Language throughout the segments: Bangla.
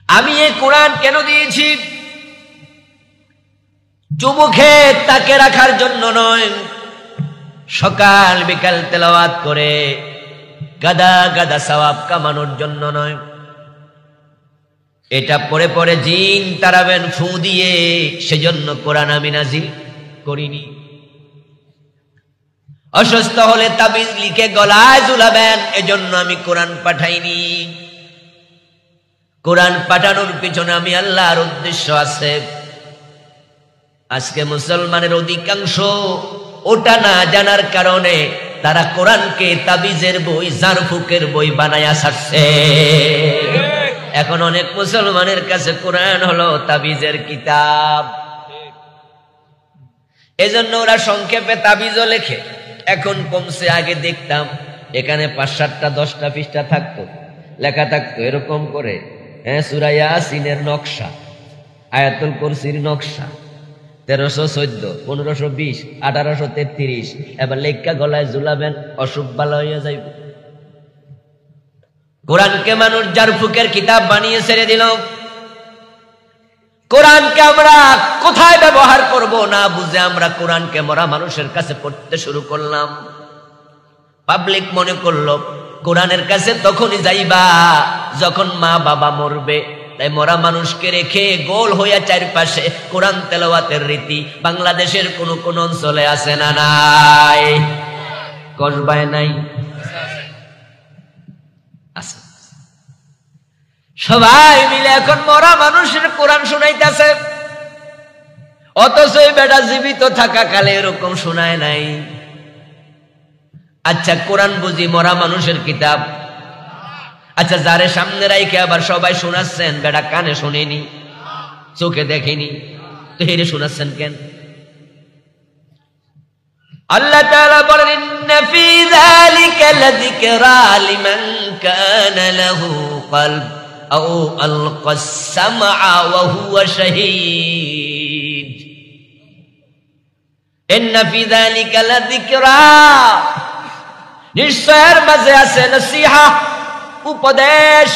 আমি এই কোরআন কেন দিয়েছি? চুমুখে তাকে রাখার জন্য নয়, সকাল বিকাল তেলাওয়াত করে গাদা গাদা সওয়াব কামানোর জন্য নয়। এটা পড়ে পড়ে জিন তাড়াবেন ফু দিয়ে, সেজন্য কোরআন আমি নাজিল করিনি। অসুস্থ হলে তাবিজ লিখে গলায় ঝুলাবেন, এজন্য আমি কোরআন পাঠাইনি। কোরআন পাঠানোর পিছনে আমি আল্লাহর উদ্দেশ্য আছে। আজকে মুসলমানের অধিকাংশ ওটা না জানার কারণে তারা কোরআনকে তাবিজের বই, জারফুকের বই বানায়া ছাড়ছে। এখন অনেক মুসলমানের কাছে কোরআন হলো তাবিজের কিতাব। এজন্য ওরা সংক্ষেপে তাবিজও লেখে। এখন কমছে, আগে দেখতাম এখানে ৫-৭টা ১০টা পৃষ্ঠা থাকতো, লেখা থাকতো এরকম করে, সূরা ইয়াসিনের নকশা, আয়াতুল কুরসির নকশা, ১৩১৪, ১৫২০, ১৮৩৩, এবার লেখা গলায় ঝুলাবেন, অসুখ ভালো হইয়া যাইবে। কোরআনকে মানুষ জারফুকের কিতাব বানিয়ে ছেড়ে দিল। কোরআনকে আমরা কোথায় ব্যবহার করব না বুঝে আমরা কোরআনকে মরা মানুষের কাছে পড়তে শুরু করলাম। পাবলিক মনে করলো কোরআনের কাছে তখনই যাইবা যখন মা বাবা মরবে, তাই মরা মানুষকে রেখে গোল হইয়া চারপাশে কোরআন তেলাওয়াতের রীতি বাংলাদেশের কোন কোন অঞ্চলে আছে না নাই? কসবায় নাই? আছে। সবাই মিলে এখন মরা মানুষের কোরআন শুনাইতেছে, অথচ এই বেটা জীবিত থাকা কালে এরকম শোনায় নাই। আচ্ছা, কোরআন বুঝি মরা মানুষের কিতাব? আচ্ছা, যারে সামনে রাইখে আবার সবাই শোনাচ্ছেন, বেটা কানে শোনেনি, চোখে দেখেনি, তো হেরে শোনাচ্ছেন কেন? আল্লাহ তাআলা বলেন, ইন্না ফী যালিকা লাযিকরা লিমান কানা লাহু কলব আও আলকাস সামআ ওয়া হুয়া শাহীদ। ইন্না ফী যালিকা লাযিকরা, নিশ্চয়ের মাঝে আছে নসিহা, উপদেশ,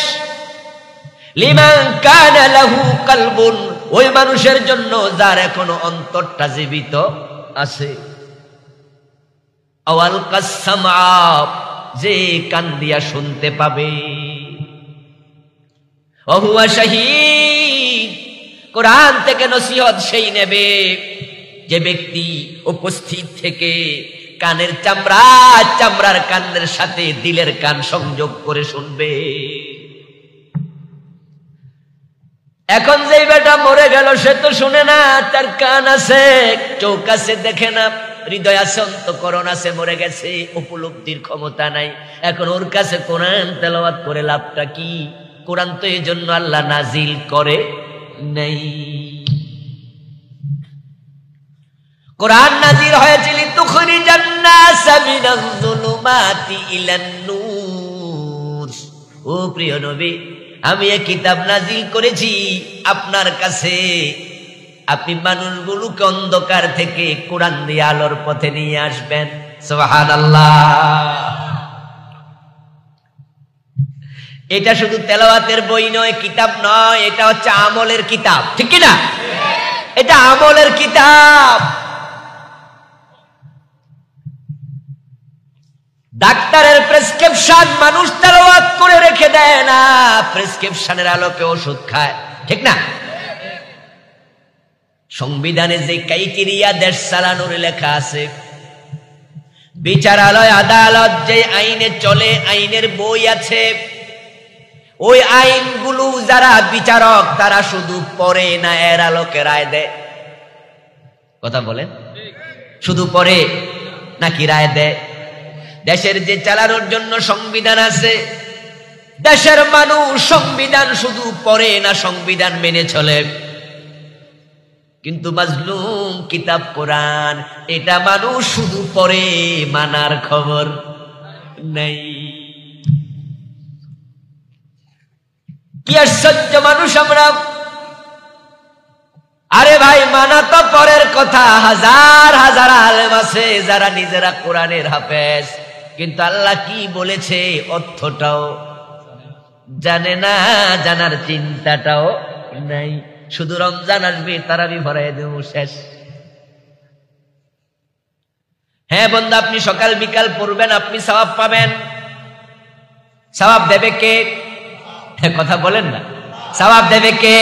লিমান কানা লাহু কলবুন, ওই মানুষের জন্য যার এখনো অন্তরটা জীবিত আছে, আওয়াল কাসসামা, যে কান দিয়া শুনতে পাবে, ওয়া হুয়া শাহীদ, কোরআন থেকে নসিহত সেই নেবে যে ব্যক্তি উপস্থিত থেকে কানের চামড়া, চামড়ার কানের সাথে দিলের কান সংযোগ করে শুনবে। এখন যেই বেটা মরে গেল সে তো শুনে না, তার কান আছে, চোখ আছে, দেখে না, হৃদয় আছে, অন্তঃকরণ আছে, মরে গেছে, উপলব্ধির ক্ষমতা নাই। এখন ওর কাছে কোরআন তেলাওয়াত করে লাভটা কি? কোরআন তো এই জন্য আল্লাহ নাজিল করে নাই। কোরআন নাজিল হয়েছিল লিতুখরিজান নাস মিনাজ যুলুমাতি ইলান নূর। ও প্রিয় নবী, আমি এই কিতাব নাজিল করেছি আপনার কাছে, আপনি মানুষগুলোকে অন্ধকার থেকে কোরআন দিয়ে আলোর পথে নিয়ে আসবেন। সুবহানাল্লাহ। এটা শুধু তেলাওয়াতের বই নয়, কিতাব নয়, এটা হচ্ছে আমলের কিতাব, ঠিক কি না? এটা আমলের কিতাব। ডাক্তারের প্রেসক্রিপশন মানুষ তেলাওয়াত করে রেখে দেয় না, প্রেসক্রিপশনের আলোকে ওষুধ খায়, ঠিক না? সংবিধানে যে ক্রাইটেরিয়া দেশ চালানোর লেখা আছে, বিচারালয় আদালত যে আইনে চলে, আইনের বই আছে, ওই আইনগুলো যারা বিচারক তারা শুধু পড়ে না, এর আলোকে রায় দেয়। কথা বলেন, শুধু পড়ে নাকি রায় দেয়? দেশের যে চালানোর জন্য সংবিধান আছে, দেশের মানুষ সংবিধান শুধু পড়ে না, সংবিধান মেনে চলে। কিন্তু মাজলুম কিতাব কোরআন, এটা মানুষ শুধু পড়ে, মানার খবর নাই। কি আশ্চর্য মানুষ আমরা! আরে ভাই, মানা তো পরের কথা, হাজার হাজার আলেম আছে যারা নিজেরা কোরআনের হাফেজ, কিন্তু আল্লাহ কি বলেছে অর্থটাও জানে না, জানার চিন্তাটাও নাই। শুধু রমজান আসবে তারাবি ভরাই দেব, শেষ। হ্যাঁ বন্ধু, আপনি সকাল বিকাল পড়বেন, আপনি সওয়াব পাবেন। সওয়াব দেবে কে? কথা বলেন না, সওয়াব দেবে কে?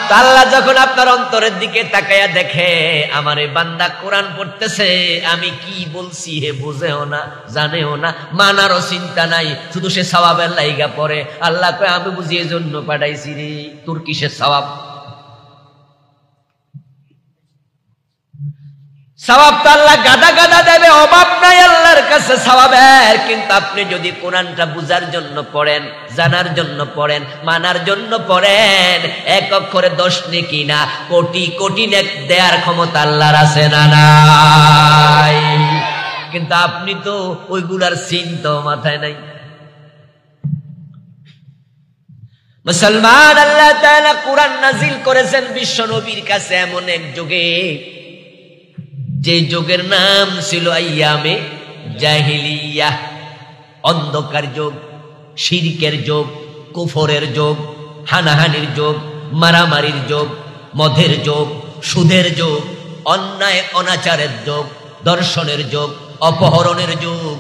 তো আল্লাহ যখন আপনার অন্তরের দিকে তাকায়া দেখে আমার এই বান্দা কোরআন পড়তেছে, আমি কি বলছি হে বুঝেও না, জানেও না, মানারও চিন্তা নাই, শুধু সে সওয়াবের লাইগা পড়ে। আল্লাহ কয় আমি বুঝি এই জন্য পাঠাইছি রে, তোর কিসের সওয়াব? সওয়াব তো আল্লাহ গাদা গাদা দেবে, অভাব নাই আল্লাহর কাছে সওয়াবের। কিন্তু আপনি যদি কোরআনটা বুঝার জন্য পড়েন, জানার জন্য পড়েন, মানার জন্য পড়েন, এক অক্ষরে 10 নেকি না, কোটি কোটি নেক দেওয়ার ক্ষমতা আল্লাহর আছে না নাই? কিন্তু আপনি তো ওইগুলার চিন্তা মাথায় নাই। মুসলমান, আল্লাহ তাআলা কোরআন নাজিল করেছেন বিশ্ব নবীর কাছে এমন এক যুগে, যে যুগের নাম ছিল আইয়ামে জাহিলিয়াহ, অন্ধকার যুগ, শিরকের যুগ, কুফরের যুগ, হানাহানির যুগ, মারামারির যুগ, মদের যুগ, সুদের যুগ, অন্যায় অনাচারের যুগ, দর্শনের যুগ, অপহরণের যুগ।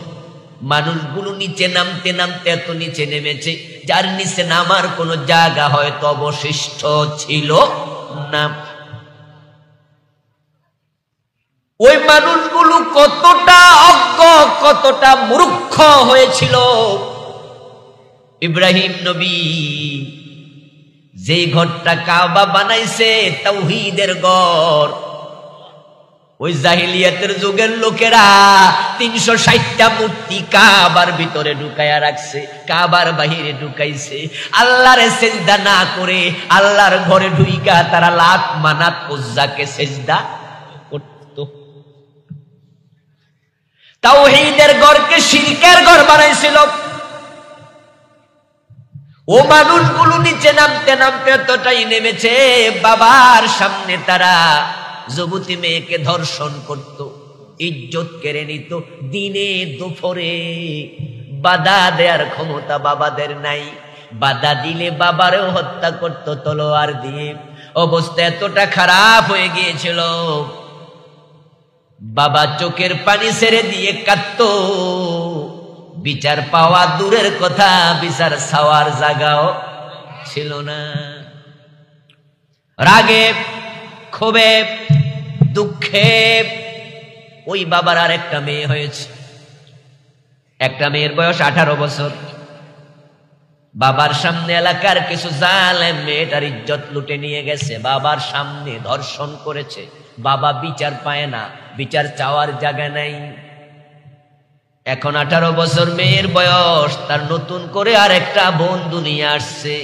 মানুষগুলো নিচে নামতে নামতে এত নিচে নেমেছে, যার নিচে নামার কোনো জায়গা হয়তো অবশিষ্ট ছিল না। ওই মানুষগুলো কতটা অজ্ঞ, কতটা মূর্খ হয়েছিল। ইব্রাহিম নবী যেই ঘরটা কাবা বানাইছে, তাওহীদের ঘর, ওই জাহিলিয়াতের যুগের লোকেরা 360টা মূর্তি কাবার ভিতরে ঢুকায়া রাখছে, কাবার বাহিরে ঢুকাইছে। আল্লাহরে সেজদা না করে আল্লাহর ঘরে ঢুইকা তারা লাত মানাত উজ্জাকে সেজদা করত। তাওহীদের ঘরকে শিরকের ঘর বানাইছিল। ও মানুষগুলো নিচে নামতে নামতে এতটাই নেমেছে, বাবার সামনে তারা যুবতী মেয়েকে ধর্ষণ করত, ইজ্জত কেড়ে নিত। দিনে দুপুরে বাধা দেওয়ার ক্ষমতা বাবাদের নাই, বাধা দিলে বাবারেও হত্যা করত তলোয়ার দিয়ে। অবস্থা এতটা খারাপ হয়ে গিয়েছিল, বাবা চোখের পানি ছেড়ে দিয়ে কাঁদত। বিচার পাওয়া দূরের কথা, বিচার ছাওয়ার জায়গাও ছিল না। রাগে, ক্ষোভে, দুঃখে ওই বাবার আর একটা মেয়ে হয়েছে। একটা মেয়ের বয়স 18 বছর। বাবার সামনে এলাকার কিছু জালেম মেয়েটার ইজ্জত লুটে নিয়ে গেছে, বাবার সামনে ধর্ষণ করেছে। বাবা বিচার পায় না, বিচার চাওয়ার জায়গা নাই। এখন 18 বছর মেয়ের বয়স, তার নতুন করে আর একটা বন্ধু নিয়ে আসছে।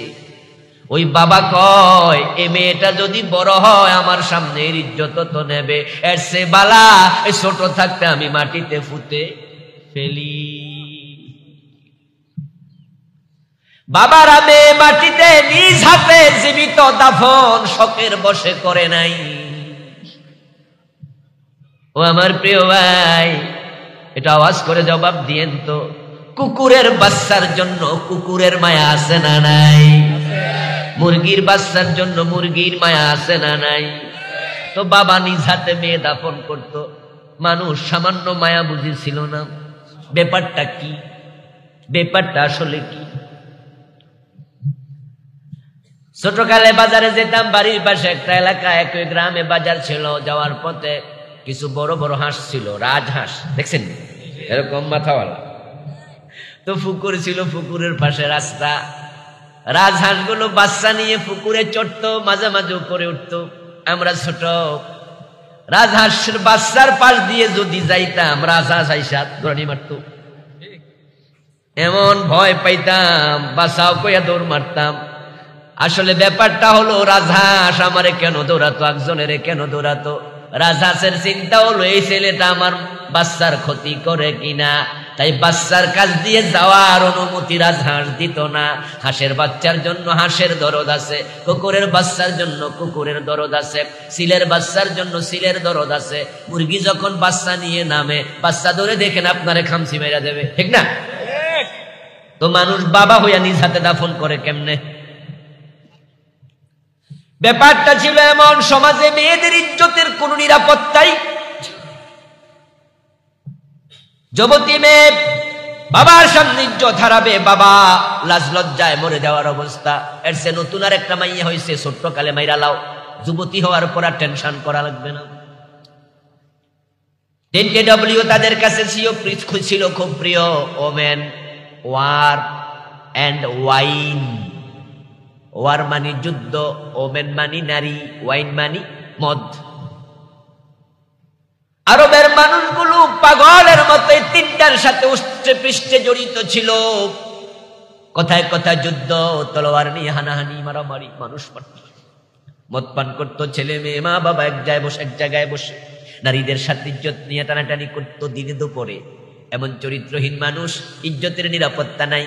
ওই বাবা কয়, এ মেয়েটা যদি বড় হয় আমার সামনে এর ইজ্জত তো নেবে, এর সে বালা এই ছোট থাকতে আমি মাটিতে ফুতে ফেলি। বাবারা মেয়ে মাটিতে নিজ হাতে জীবিত দাফন শখের বসে করে নাই। ও আমার প্রিয় ভাই, এটা আওয়াজ করে জবাব দিয়েন তো, কুকুরের বাচ্চার জন্য কুকুরের মায়া আছে না নাই? মুরগির বাচ্চার জন্য মুরগির মায়া আছে না নাই? তো বাবা নিজ হাতে মেয়ে দাফন করত, মানুষ সামান্য মায়া বুঝেছিল না। ব্যাপারটা কি? ব্যাপারটা আসলে কি? ছোটকালে বাজারে যেতাম, বাড়ির পাশে একটা এলাকা, একই গ্রামে বাজার ছিল। যাওয়ার পথে কিছু বড় বড় হাঁস ছিল, রাজহাঁস, দেখছেন এরকম মাথাওয়ালা। তো পুকুর ছিল, পুকুরের পাশে রাস্তা। রাজহাঁসগুলো বাচ্চা নিয়ে পুকুরে চড়তো, মাঝে মাঝে উপরে উঠতো। আমরা ছোট, রাজহাঁসের বাচ্চার পাশ দিয়ে যদি যাইতাম, রাজহাঁস আইসা দৌড়ি মারতো। এমন ভয় পাইতাম, বাঁচাও কইয়া দৌড় মারতাম। আসলে ব্যাপারটা হলো, রাজহাঁস আমারে কেন দৌড়াতো, একজনের কেন দৌড়াতো? রাজহাঁসের চিন্তা হলো, এই ছেলেটা আমার বাচ্চার ক্ষতি করে কিনা। তাই বাচ্চার কাছ দিয়ে যাওয়ার অনুমতি রাজহাঁস দিত না। হাঁসের বাচ্চার জন্য হাঁসের দরদ আছে, কুকুরের বাচ্চার জন্য কুকুরের দরদ আছে, সিলের বাচ্চার জন্য সিলের দরদ আছে। মুরগি যখন বাচ্চা নিয়ে নামে, বাচ্চা ধরে দেখেন আপনারে খামচি মেরা দেবে, ঠিক না? তো মানুষ বাবা হইয়া নিজ হাতে দাফন করে কেমনে? ব্যাপারটা ছিল এমন, সমাজে মেয়েদের ইজ্জতের কোন নিরাপত্তাই, যুবতী মেয়ে বাবার সামনে ইজ্জত হারাবে, বাবা লাজ লজ্জায় মরে যাওয়ার অবস্থা। এর সে নতুন আর একটা মাইয়া হয়েছে, ছোট্ট কালে মাইরা লাও, যুবতী হওয়ার পর আর টেনশন করা লাগবে না। 10KW তাদের কাছে ছিল খুব প্রিয়। Women, war and wine. War মানি যুদ্ধ, ওমেন মানি নারী, ওয়াইন মানি মদ। আরবের মানুষগুলো পাগলের মতো এই তিনটার সাথে উষ্ট্রে পৃষ্ঠে জড়িত ছিল। কথায় কথায় যুদ্ধ, তলোয়ার নিয়ে হানাহানি, মারামারি, মানুষ মদ পান করতো, ছেলে মেয়ে মা বাবা এক জায়গায় বসে নারীদের সাথে ইজ্জত নিয়ে টানাটানি করতো দিনে দুপুরে। এমন চরিত্রহীন মানুষ, ইজ্জতের নিরাপত্তা নাই,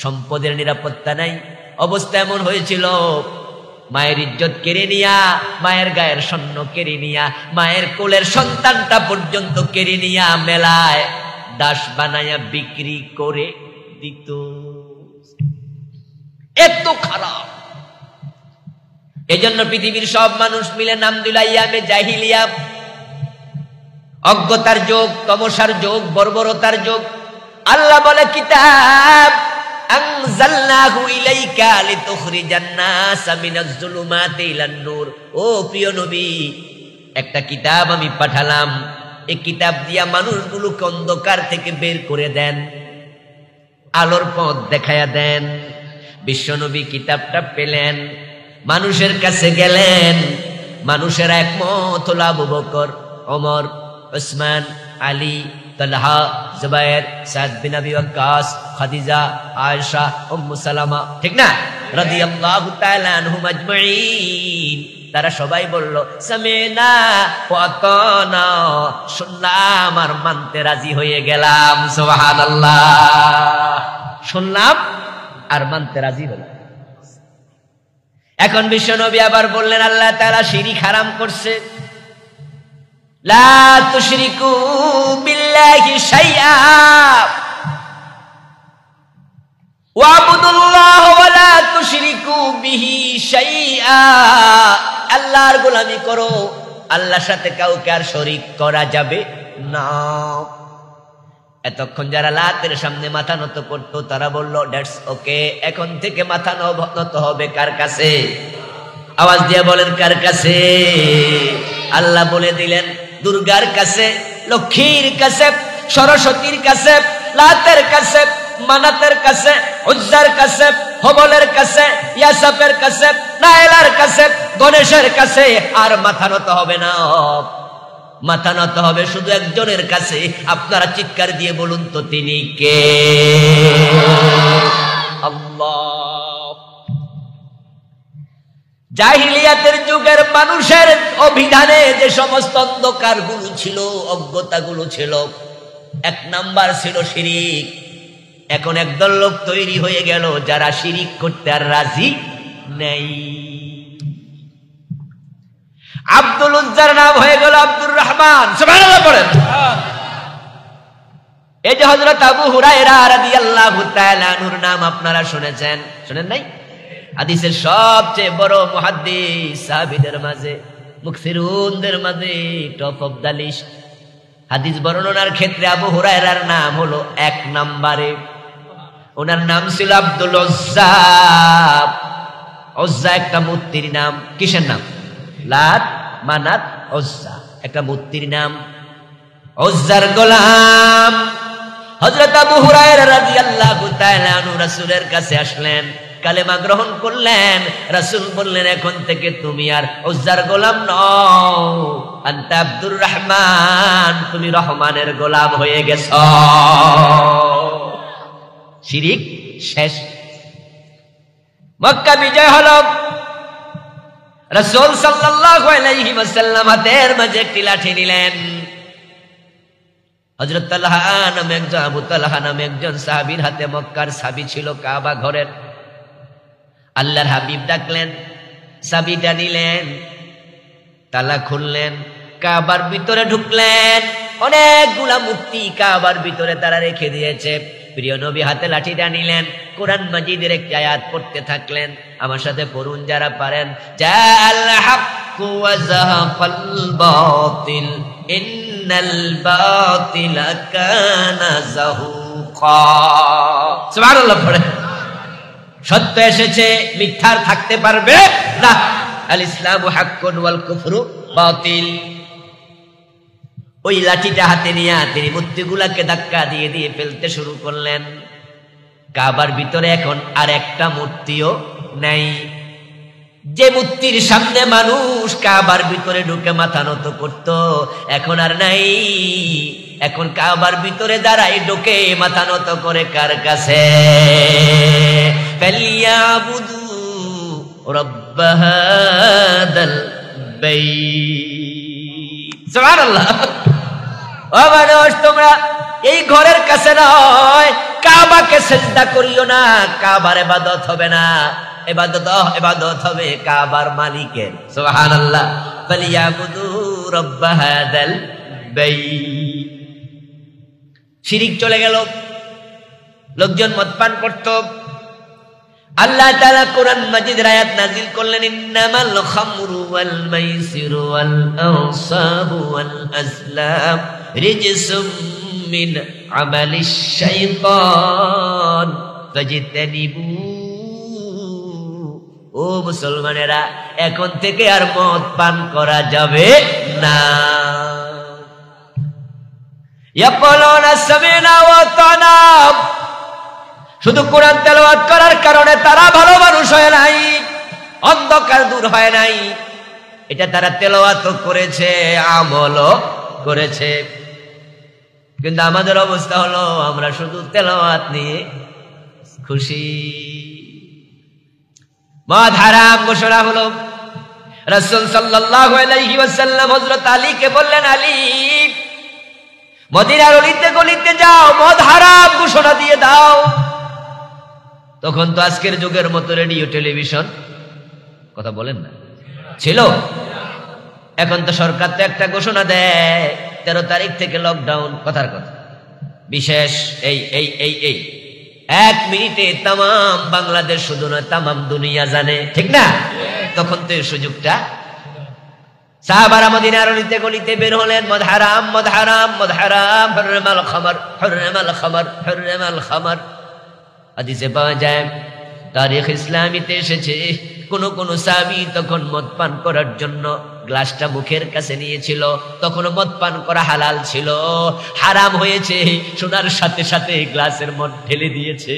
সম্পদের নিরাপত্তা নাই। অবস্থা এমন হয়েছিল, মায়ের ইজ্জত কেড়ে নিয়া, মায়ের গায়ের স্বর্ণ কেড়ে নিয়া, মায়ের কোলের সন্তানটা পর্যন্ত কেড়ে নিয়া মেলায় দাস বানায়া বিক্রি করে দিত। এত খারাপ। এজন্য পৃথিবীর সব মানুষ মিলে নাম দিল আইয়ামে জাহিলিয়া, অজ্ঞতার যুগ, তমসার যুগ, বর্বরতার যুগ। আল্লাহ বলে কিতাব আনজালনাহু ইলাইকা লিতুখরিজান নাসা মিনাজ যুলুমাতি ইলান নূর। ও প্রিয় নবী, একটা কিতাব আমি পাঠালাম, এই কিতাব দিয়া মানুষগুলোকে অন্ধকার থেকে বের করে দেন, আলোর পথ দেখায়া দেন। বিশ্বনবী কিতাবটা পেলেন, মানুষের কাছে গেলেন, মানুষের একমত হলো আবু বকর, ওমর, উসমান, আলী, তালহা, জুবায়ের, সাদ বিন আবি ওয়াক্কাস, খাদিজা, আয়েশা, উম্মু সালামা, ঠিক না, রাদিয়াল্লাহু তাআলা আনহুম আজমাইন। তারা সবাই বলল সামিনা ওয়া আতানা, শুনলাম আর মানতে রাজি হয়ে গেলাম। সুবহানাল্লাহ, শুনলাম আর মানতে রাজি হলাম। এখন বিশ্বনবী আবার বললেন আল্লাহ তাআলা শিরক হারাম করছে। লা তুশরিকু বিল্লাহি শাইআ ওয়াবুদুল্লাহ ওয়া লা তুশরিকু বিহি শাইআ। আল্লাহর গোলামি করো, আল্লাহর সাথে কাউকে আর শরীক করা যাবে না। এতক্ষণ যারা লাতের সামনে মাথা নত করতো তারা বলল দ্যাটস ওকে, এখন থেকে মাথা নত হবে কার কাছে? আওয়াজ দিয়ে বলেন কার কাছে? আল্লাহ বলে দিলেন দুর্গার কাছে, লক্ষ্মীর কাছে, সরস্বতীর কাছে, লাতের কাছে, মানাতের কাছে, উজ্জার কাছে, হবলের কাছে, ইয়াসাফের কাছে, নাইলার কাছে, গণেশের কাছে। আর মাথা নত হবে না, মাথা নত হবে শুধু একজনের কাছে। আপনারা চিৎকার দিয়ে বলুন তো তিনি কে? আল্লাহ। জাহিলিয়াতের যুগের মানুষের অভিধানে যে সমস্ত অন্ধকার গুলো ছিল, অজ্ঞতা গুলো ছিল, এক নাম্বার ছিল শিরিক। এখন একদল লোক তৈরি হয়ে গেল যারা শিরিক করতে আর রাজি নেই। আব্দুল উজ্জার নাম হয়ে গেল আব্দুর রহমান। সুবহানাল্লাহ পড়েন। এই যে হযরত আবু হুরায়রা রাদিয়াল্লাহু তাআলা আনহুর নাম আপনারা শুনেছেন, শুনেন নাই? হাদিসের সবচেয়ে বড় মুহাদ্দিস সাহাবীদের মাঝে, মুকসিরুনদের মাঝে টপ অফ দ্য লিস্ট। হাদিস বর্ণনার ক্ষেত্রে আবু হুরায়রার নাম হলো এক নম্বরে। ওনার নাম ছিল আব্দুল উজ্জা। উজ্জা একটা মূর্তির নাম। কিসের নাম? লাত, মানাত, উজ্জা একটা মূর্তির নাম। উজ্জার গোলাম হযরত আবু হুরায়রা রাদিয়াল্লাহু তাআলা আনহু রাসূলের কাছে আসলেন, কালেমা গ্রহণ করলেন। রাসূল বললেন এখন থেকে তুমি আর উজ্জার গোলাম নও, আনতা আব্দুর রহমান, তুমি রহমানের গোলাম হয়ে গেছো। শিরিক শেষ। মক্কা বিজয় হলো। রাসূল সাল্লাল্লাহু আলাইহি ওয়াসাল্লাম হাতের মাঝে একটি লাঠি নিলেন। হযরত তালহা নামে একজন, আবু তালহা নামে একজন সাহাবীর হাতে মক্কার চাবি ছিল, কাবা ঘরের। আল্লাহর হাবিব ডাকলেন, চাবিটা নিলেন, তালা খুললেন, কাবার ভিতরে ঢুকলেন। অনেকগুলা মূর্তি কাবার ভিতরে তারা রেখে দিয়েছে। প্রিয় নবী হাতে লাঠিটা নিলেন, কোরআন মাজিদের একটি আয়াত পড়তে থাকলেন। আমার সাথে পড়ুন যারা পারেন। জাল হাক্কু ওয়া যাহাকাল বাতিল ইন্নাল বাতিলা কানা যাহুকা। সুবহানাল্লাহ পড়ে। সত্য এসেছে, মিথ্যার থাকতে পারবে না। আল ইসলামু হাক্কুন ওয়াল কুফরু বাতিল। ওই লাঠিটা হাতে নিয়ে তিনি মূর্তিগুলাকে ধাক্কা দিয়ে দিয়ে ফেলতে শুরু করলেন। কাবার ভিতরে এখন আর একটা মূর্তিও নাই। যে মূর্তির সামনে মানুষ কাবার ভিতরে ঢুকে মাথা নত করত, এখন আর নাই। এখন কাবার ভিতরে দাঁড়াই ঢুকে মাথা নত করে কার কাছে? ফালিয়াবুদু রাব্ব হাদাল বাইত। সুবহানাল্লাহ। ও মানুষ, তোমরা এই ঘরের কাছে নয়, কাবাকে সিজদা করিও না। কাবার ইবাদত হবে না, ইবাদত হবে কাবার মালিকের। সুবহানাল্লাহ। ফালিয়াবুদু রাব্ব হাদাল বাইত। শিরিক চলে গেল, লোকজন মদ পান করত। আল্লাহ তাআলা কোরআন মাজিদের আয়াত নাযিল করলেন, ইন্নামাল খামরু ওয়াল মাইসিরু ওয়াল আনসাবু ওয়াল আজলাম রিজসুম মিন আমালিশ শাইতান ফাজতানিবু। ও মুসলমানেরা, এখন থেকে আর মদ পান করা যাবে না। ইয়াকুলুনা সামি'না ওয়া আতা'না। শুধু কোরআন তেলাওয়াত করার কারণে তারা ভালো মানুষ হয় নাই, অন্ধকার দূর হয় নাই। এটা তারা তেলাওয়াতও করেছে, আমলও করেছে। কিন্তু আমাদের অবস্থা হলো, আমরা শুধু তেলাওয়াত নিয়ে খুশি। মদ হারাম ঘোষণা হলো। রাসূল সাল্লাল্লাহু আলাইহি ওয়াসাল্লাম হযরত আলীকে বললেন, আলী, মদিনার অলিতে গলিতে যাও, মদ হারাম ঘোষণা দিয়ে দাও। তখন তো আজকের যুগের মতো রেডিও টেলিভিশন কথা বলেন না ছিল। এখন তো সরকার তো একটা ঘোষণা দেয়, 13 তারিখ থেকে লকডাউন। কথার কথা বিশেষ এই এই এই এই 1 মিনিটে তাম বাংলাদেশ শুধু নয়, তাম দুনিয়া জানে, ঠিক না? তখন তো এই সুযোগটা। সাহাবারা মদিনার অলিতে গলিতে বের হলেন, মদ হারাম, মদ হারাম, মদ হারাম, হুরমাল খামার, হুরমাল খামার, হুরমাল খামার। হাদিসে পাওয়া যায়, তারিখ ইসলামীতে এসেছে, কোন কোন সাহাবী তখন মদ পান করার জন্য গ্লাসটা মুখের কাছে নিয়েছিল। তখন মদ পান করা হালাল ছিল, হারাম হয়েছে শোনার সাথে সাথে গ্লাসের মদ ঢেলে দিয়েছে।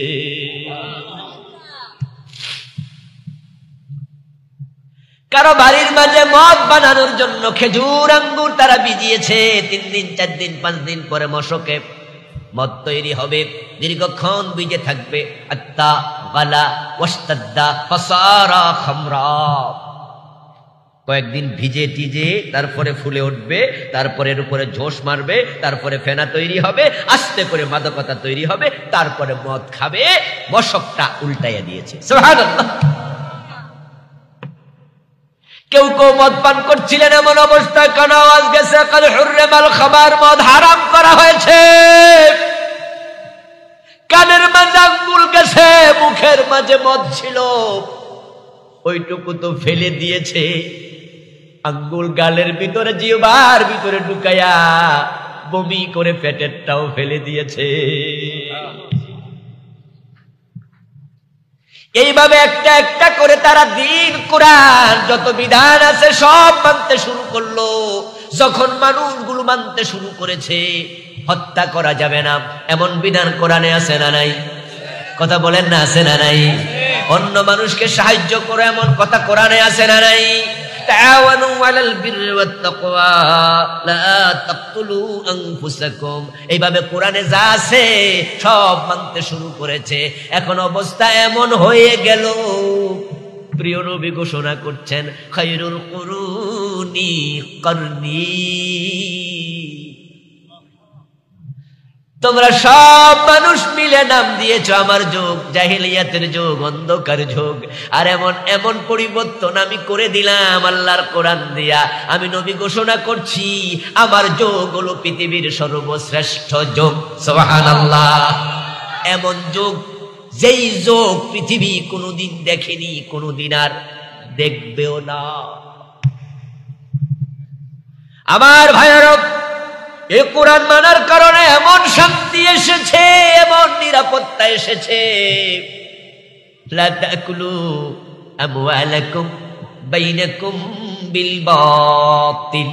কারো বাড়ির মাঝে মদ বানানোর জন্য খেজুর আঙ্গুর তারা ভিজিয়েছে। 3 দিন 4 দিন 5 দিন পরে মশকে মদ তৈরি হবে, দীর্ঘক্ষণ ভিজে থাকবে। আত্তা গালা ওয়াস্তাদ্দা ফাসারা খামরা। কয়েকদিন ভিজে টিজে তারপরে ফুলে উঠবে, তারপরে এর উপরে ঝোস মারবে, তারপরে ফেনা তৈরি হবে, আস্তে করে মাদকতা তৈরি হবে, তারপরে মদ খাবে। মশকটা উল্টাইয়া দিয়েছে। সুবহানাল্লাহ। কেউ কেউ মদ পান করছিলেন, এমন অবস্থায় কান আওয়াজ গেছে, কাল হুরমাল খামার, মদ হারাম করা হয়েছে। কানের মাঝে আঙ্গুল গেছে, মুখের মাঝে মদ ছিল, ওইটুকু তো ফেলে দিয়েছে। আঙ্গুল গালের ভিতরে, জিহ্বার ভিতরে ঢুকাইয়া বমি করে পেটেরটাও ফেলে দিয়েছে। এইভাবে একটা একটা করে তারা দিন, কোরআন যত বিধান আছে সব মানতে শুরু করলো। যখন মানুষগুলো মানতে শুরু করেছে, হত্যা করা যাবে না এমন বিধান কোরআনে আছে না নাই? কথা বলেন না, আছে না নাই? অন্য মানুষকে সাহায্য করে এমন কথা কোরআনে আছে না নাই? তাআওয়ানু আলাল বিররি ওয়াত তাকওয়া লা তাকতুলু আনফুসাকুম। এইভাবে কোরআনে যা আছে সব মানতে শুরু করেছে। এখন অবস্থা এমন হয়ে গেল, প্রিয় নবী ঘোষণা করছেন, খায়রুল কুরুনি করনি। তোমরা সব মানুষ মিলে নাম দিয়েছো আমার যুগ, জাহিলিয়াতের যুগ, অন্ধকার যুগ। আর এমন এমন পরিবর্তন আমি করে দিলাম আল্লাহর কোরআন দিয়া। আমি নবী ঘোষণা করছি, আমার যুগ হলো পৃথিবীর সর্বশ্রেষ্ঠ যুগ। সুবহানাল্লাহ। এমন যুগ যেই যুগ পৃথিবী কোনোদিন দেখেনি, কোনোদিন আর দেখবেও না। আমার ভাইয়েরা, এই কোরআন মানার কারণে এমন শান্তি এসেছে, এমন নিরাপত্তা এসেছে। লা তাকুলু আমওয়ালাকুম বাইনাকুম বিল বাতিল।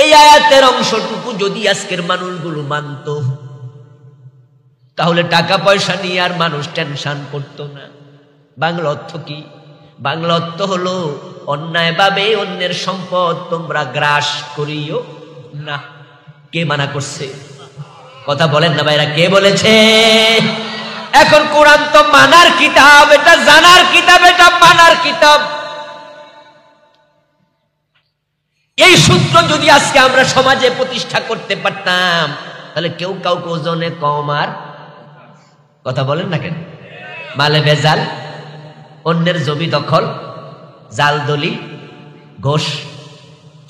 এই আয়াতের অংশটুকু যদি আজকের মানুষগুলো মানত, তাহলে টাকা পয়সা নিয়ে আর মানুষ টেনশন করতো না। বাংলা অর্থ কি? বাংলা অর্থ হলো অন্যায়ভাবে অন্যের সম্পদ তোমরা গ্রাস করিও না। কে মানা করছে? কথা বলেন না ভাইরা, কে বলেছে? এখন কোরআন তো মানার কিতাব, এটা জানার কিতাব, এটা মানার কিতাব। এই সূত্র যদি আজকে আমরা সমাজে প্রতিষ্ঠা করতে পারতাম, তাহলে কেউ কাউকে ওজনে কম আর, কথা বলেন না কেন, মালে ভেজাল, অন্যের জমি দখল, জাল দলিল, ঘোষ,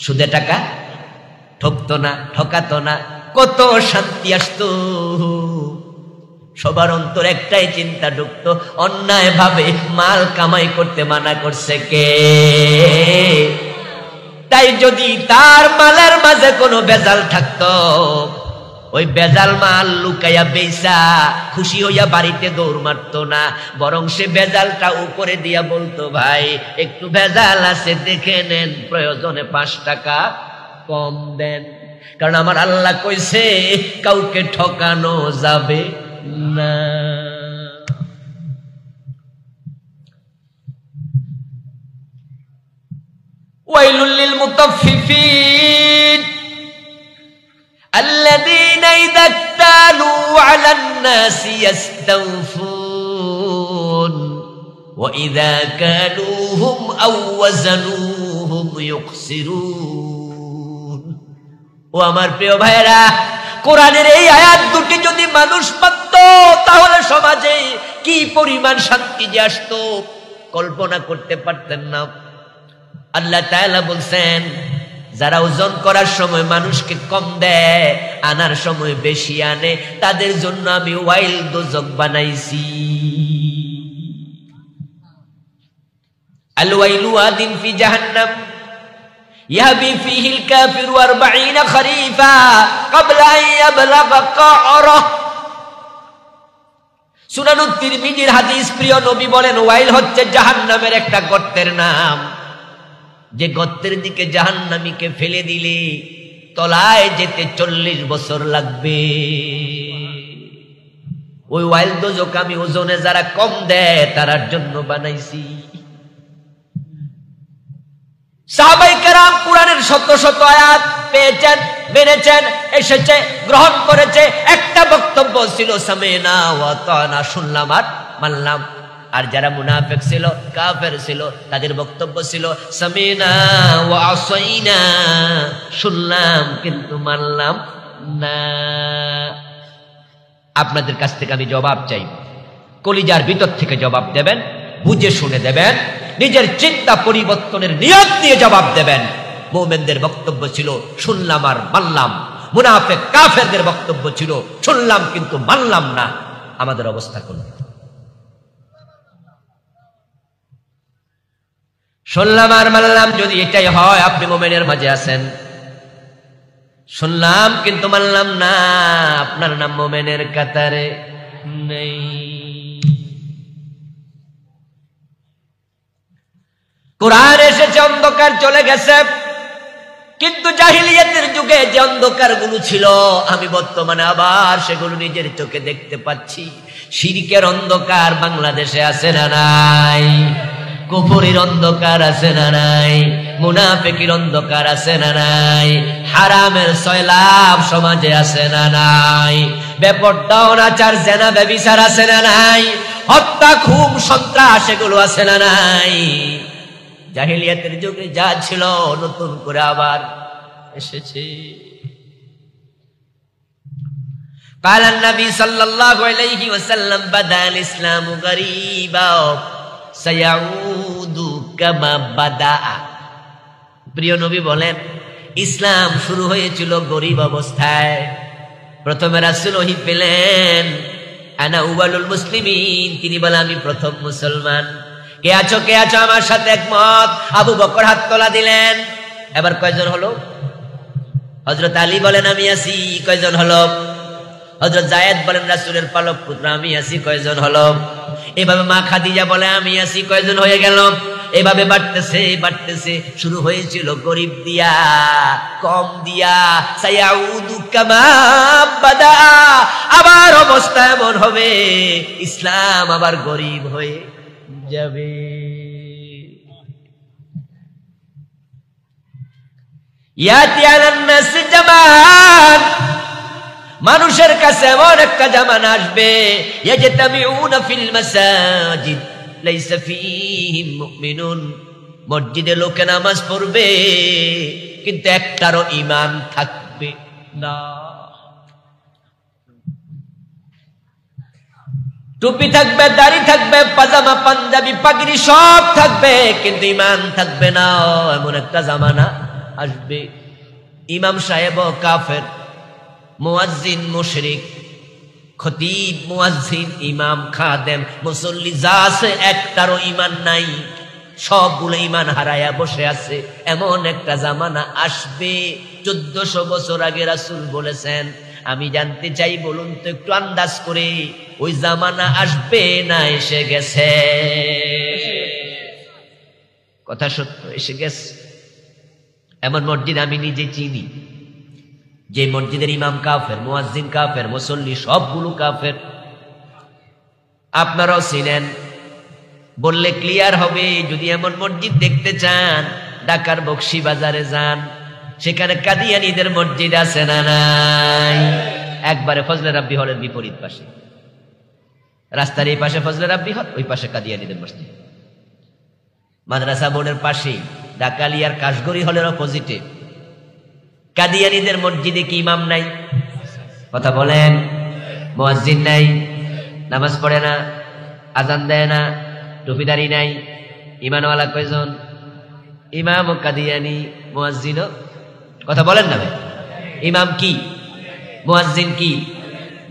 সুদে টাকা, ঠকতো না, ঠকাতো না, কত শান্তি আসতো। সবার অন্তর একটাই চিন্তা ঢুকতো, অন্যায় ভাবে মাল কামাই করতে মানা করছে কে? তাই যদি তার মালের মাঝে কোনো বেজাল থাকতো, ওই বেজাল মাল লুকাইয়া বেচা খুশি হইয়া বাড়িতে দৌড় মারতো না, বরং সে বেজালটা উপরে দিয়া বলতো, ভাই একটু বেজাল আছে দেখে নেন, প্রয়োজনে 5 টাকা কম দেন, কারণ আমার আল্লাহ কইছে কাউকে ঠকানো যাবে না। ওয়াইলুল লিল মুতাফফিফিন আল্লাযীনা ইযা ইক্তালু আলান নাসি ইস্তাওফুন ওয়া ইযা কালুহুম আও ওয়াজানুহুম ইউখসিরুন। ও আমার প্রিয় ভাইরা, কোরআনের এই আয়াত দুটি যদি মানুষ মানত, তাহলে সমাজে কি পরিমাণ শান্তি যে আসতো কল্পনা করতে পারতেন না। আল্লাহ তাআলা বলছেন, যারা ওজন করার সময় মানুষকে কম দেয়, আনার সময় বেশি আনে, তাদের জন্য আমি ওয়াইল দোজক বানাইছি। আল ওয়াইলু আদিন ফি জাহান্নাম ইয়াবি ফিহিল কাফিরু 40 খরিফা ক্বাবলা আন ইয়াবলাগা কা'রা। সুনানুত তিরমিজির হাদিস, প্রিয় নবী বলেন, ওয়াইল হচ্ছে জাহান্নামের একটা গর্তের নাম, যে গর্তের দিকে জাহান্নামীকে ফেলে দিলে তলায় যেতে 40 বছর লাগবে। ওই ওয়াইল দোজক আমি ওজনে যারা কম দেয় তার জন্য বানাইছি। সাহাবায়ে কেরাম কোরআনের শত শত আয়াত পেয়েছেন, মেনেছেন, এসেছে, গ্রহণ করেছে। একটা বক্তব্য ছিল সামিনা ওয়া আতানা, শুনলাম আর মানলাম। আর যারা মুনাফিক ছিল, কাফের ছিল, তাদের বক্তব্য ছিল সামিনা ওয়া আসাইনা, শুনলাম কিন্তু মানলাম না। আপনাদের কাছ থেকে আমি জবাব চাই, কলিজার ভিতর থেকে জবাব দেবেন, বুঝে শুনে দেবেন, নিজের চিন্তা পরিবর্তনের নিয়ত নিয়ে জবাব দেবেন। মুমিনদের বক্তব্য ছিল শুনলাম আর মানলাম, মুনাফিক কাফেরদের বক্তব্য ছিল শুনলাম কিন্তু মানলাম না। আমাদের অবস্থা কোন? শুনলাম আর মানলাম যদি এটাই হয়, আপনি মুমিনের মাঝে আছেন। শুনলাম কিন্তু মানলাম না, আপনার নাম মুমিনের কাতারে নেই। কোরআন এসেছে, অন্ধকার চলে গেছে, কিন্তু জাহিলিয়াতের যুগে যে অন্ধকার গুলো ছিল, আমি বর্তমানে আবার সেগুলো নিজের চোখে দেখতে পাচ্ছি। শিরকের অন্ধকার বাংলাদেশে আছে না নাই? কুফরির অন্ধকার আছে না নাই? মুনাফিকির অন্ধকার আছে না নাই? হারামের সয়লাভ সমাজে আছে না নাই? বেপরদা অনাচার জেনা ব্যভিচার আছে না নাই? হত্যা খুন সন্ত্রাস এগুলো আছে না নাই? জাহিলিয়াতের যুগে যা ছিল নতুন করে আবার এসেছে। قال النبي صلى الله عليه وسلم بدا الاسلام غريبا سيعود كما بدا। প্রিয় নবী বলেন, ইসলাম শুরু হয়েছিল গরীব অবস্থায়, প্রথমে রাসূল ওহী পেলেন, আনা আউয়ালুল মুসলিমিন, তিনি বলে আমি প্রথম মুসলমান। কে আছো আমার সাথে একমত? আবু বকর হাত তোলা দিলেন। এবার কয়জন হলো? হযরত আলী বলেন আমি আছি। কয়জন হলো? হযরত যায়েদ বলেন রাসূলের পালক পুত্র আমি আছি। কয়জন হলো? এভাবে মা খাদিজা বলে আমি আছি। কয়জন হয়ে গেল? এভাবে বাড়তেছে। শুরু হয়েছিল গরিব দিয়া, কম দিয়া, সায়াউদু কামা বাদা, আবার অবস্থা এমন হবে ইসলাম আবার গরিব হয়ে যাবে। ইয়াতি আলান নাস জামান, মানুষের কাছে এমন একটা জামানা আসবে, ইয়াজতামিউনা ফিল মাসাজিদ লাইসা ফীহিম মুমিনুন, মসজিদে লোকে নামাজ পড়বে কিন্তু একটারও ঈমান থাকবে না। টুপি থাকবে, দাড়ি থাকবে, পাজামা পাঞ্জাবি পাগড়ি সব থাকবে কিন্তু ঈমান থাকবে না। এমন একটা জামানা আসবে। ইমাম সাহেব কাফের, মুয়াজ্জিন মুশরিক, খতিব মুয়াজ্জিন, ইমাম খাদেম মুসল্লি যা আছে একটারও ঈমান নাই, সবগুলো ঈমান হারায়া বসে আছে। এমন একটা জামানা আসবে। 1400 বছর আগে রাসূল বলেছেন। আমি জানতে চাই, বলুন তো একটু আন্দাজ করে, ওই জামানা আসবে না এসে গেছে? কথা সত্য, এসে গেছে। এমন মসজিদ আমি নিজে চিনি যে মসজিদের ইমাম কাফের, মুয়াজ্জিন কাফের, মুসল্লি সবগুলো কাফের। আপনারাও চিনেন, বললে ক্লিয়ার হবে। যদি এমন মসজিদ দেখতে চান, ঢাকার বকশী বাজারে যান, সেখানে কাদিয়ানীদের মসজিদ আছে না নাই? একবারে ফজলে রাব্বি হলের বিপরীত পাশে, রাস্তার এই পাশে ফজলে রাব্বি হল, ওই পাশে কাদিয়ানীদের মসজিদ। মাদ্রাসা বোর্ডের পাশে ডাকালিয়ার কাশগড়ি হলের অপোজিটে কাদিয়ানীদের মসজিদে কি ইমাম নাই? কথা বলেন। মুয়াজ্জিন নাই, নামাজ পড়ে না, আজান দেয় না, টুপিদারি নাই। ইমানওয়ালা কয়জন? ইমাম ও কাদিয়ানী, মুয়াজ্জিনও। কথা বলেন না ভাই। ইমাম কি? মুয়াজ্জিন কি?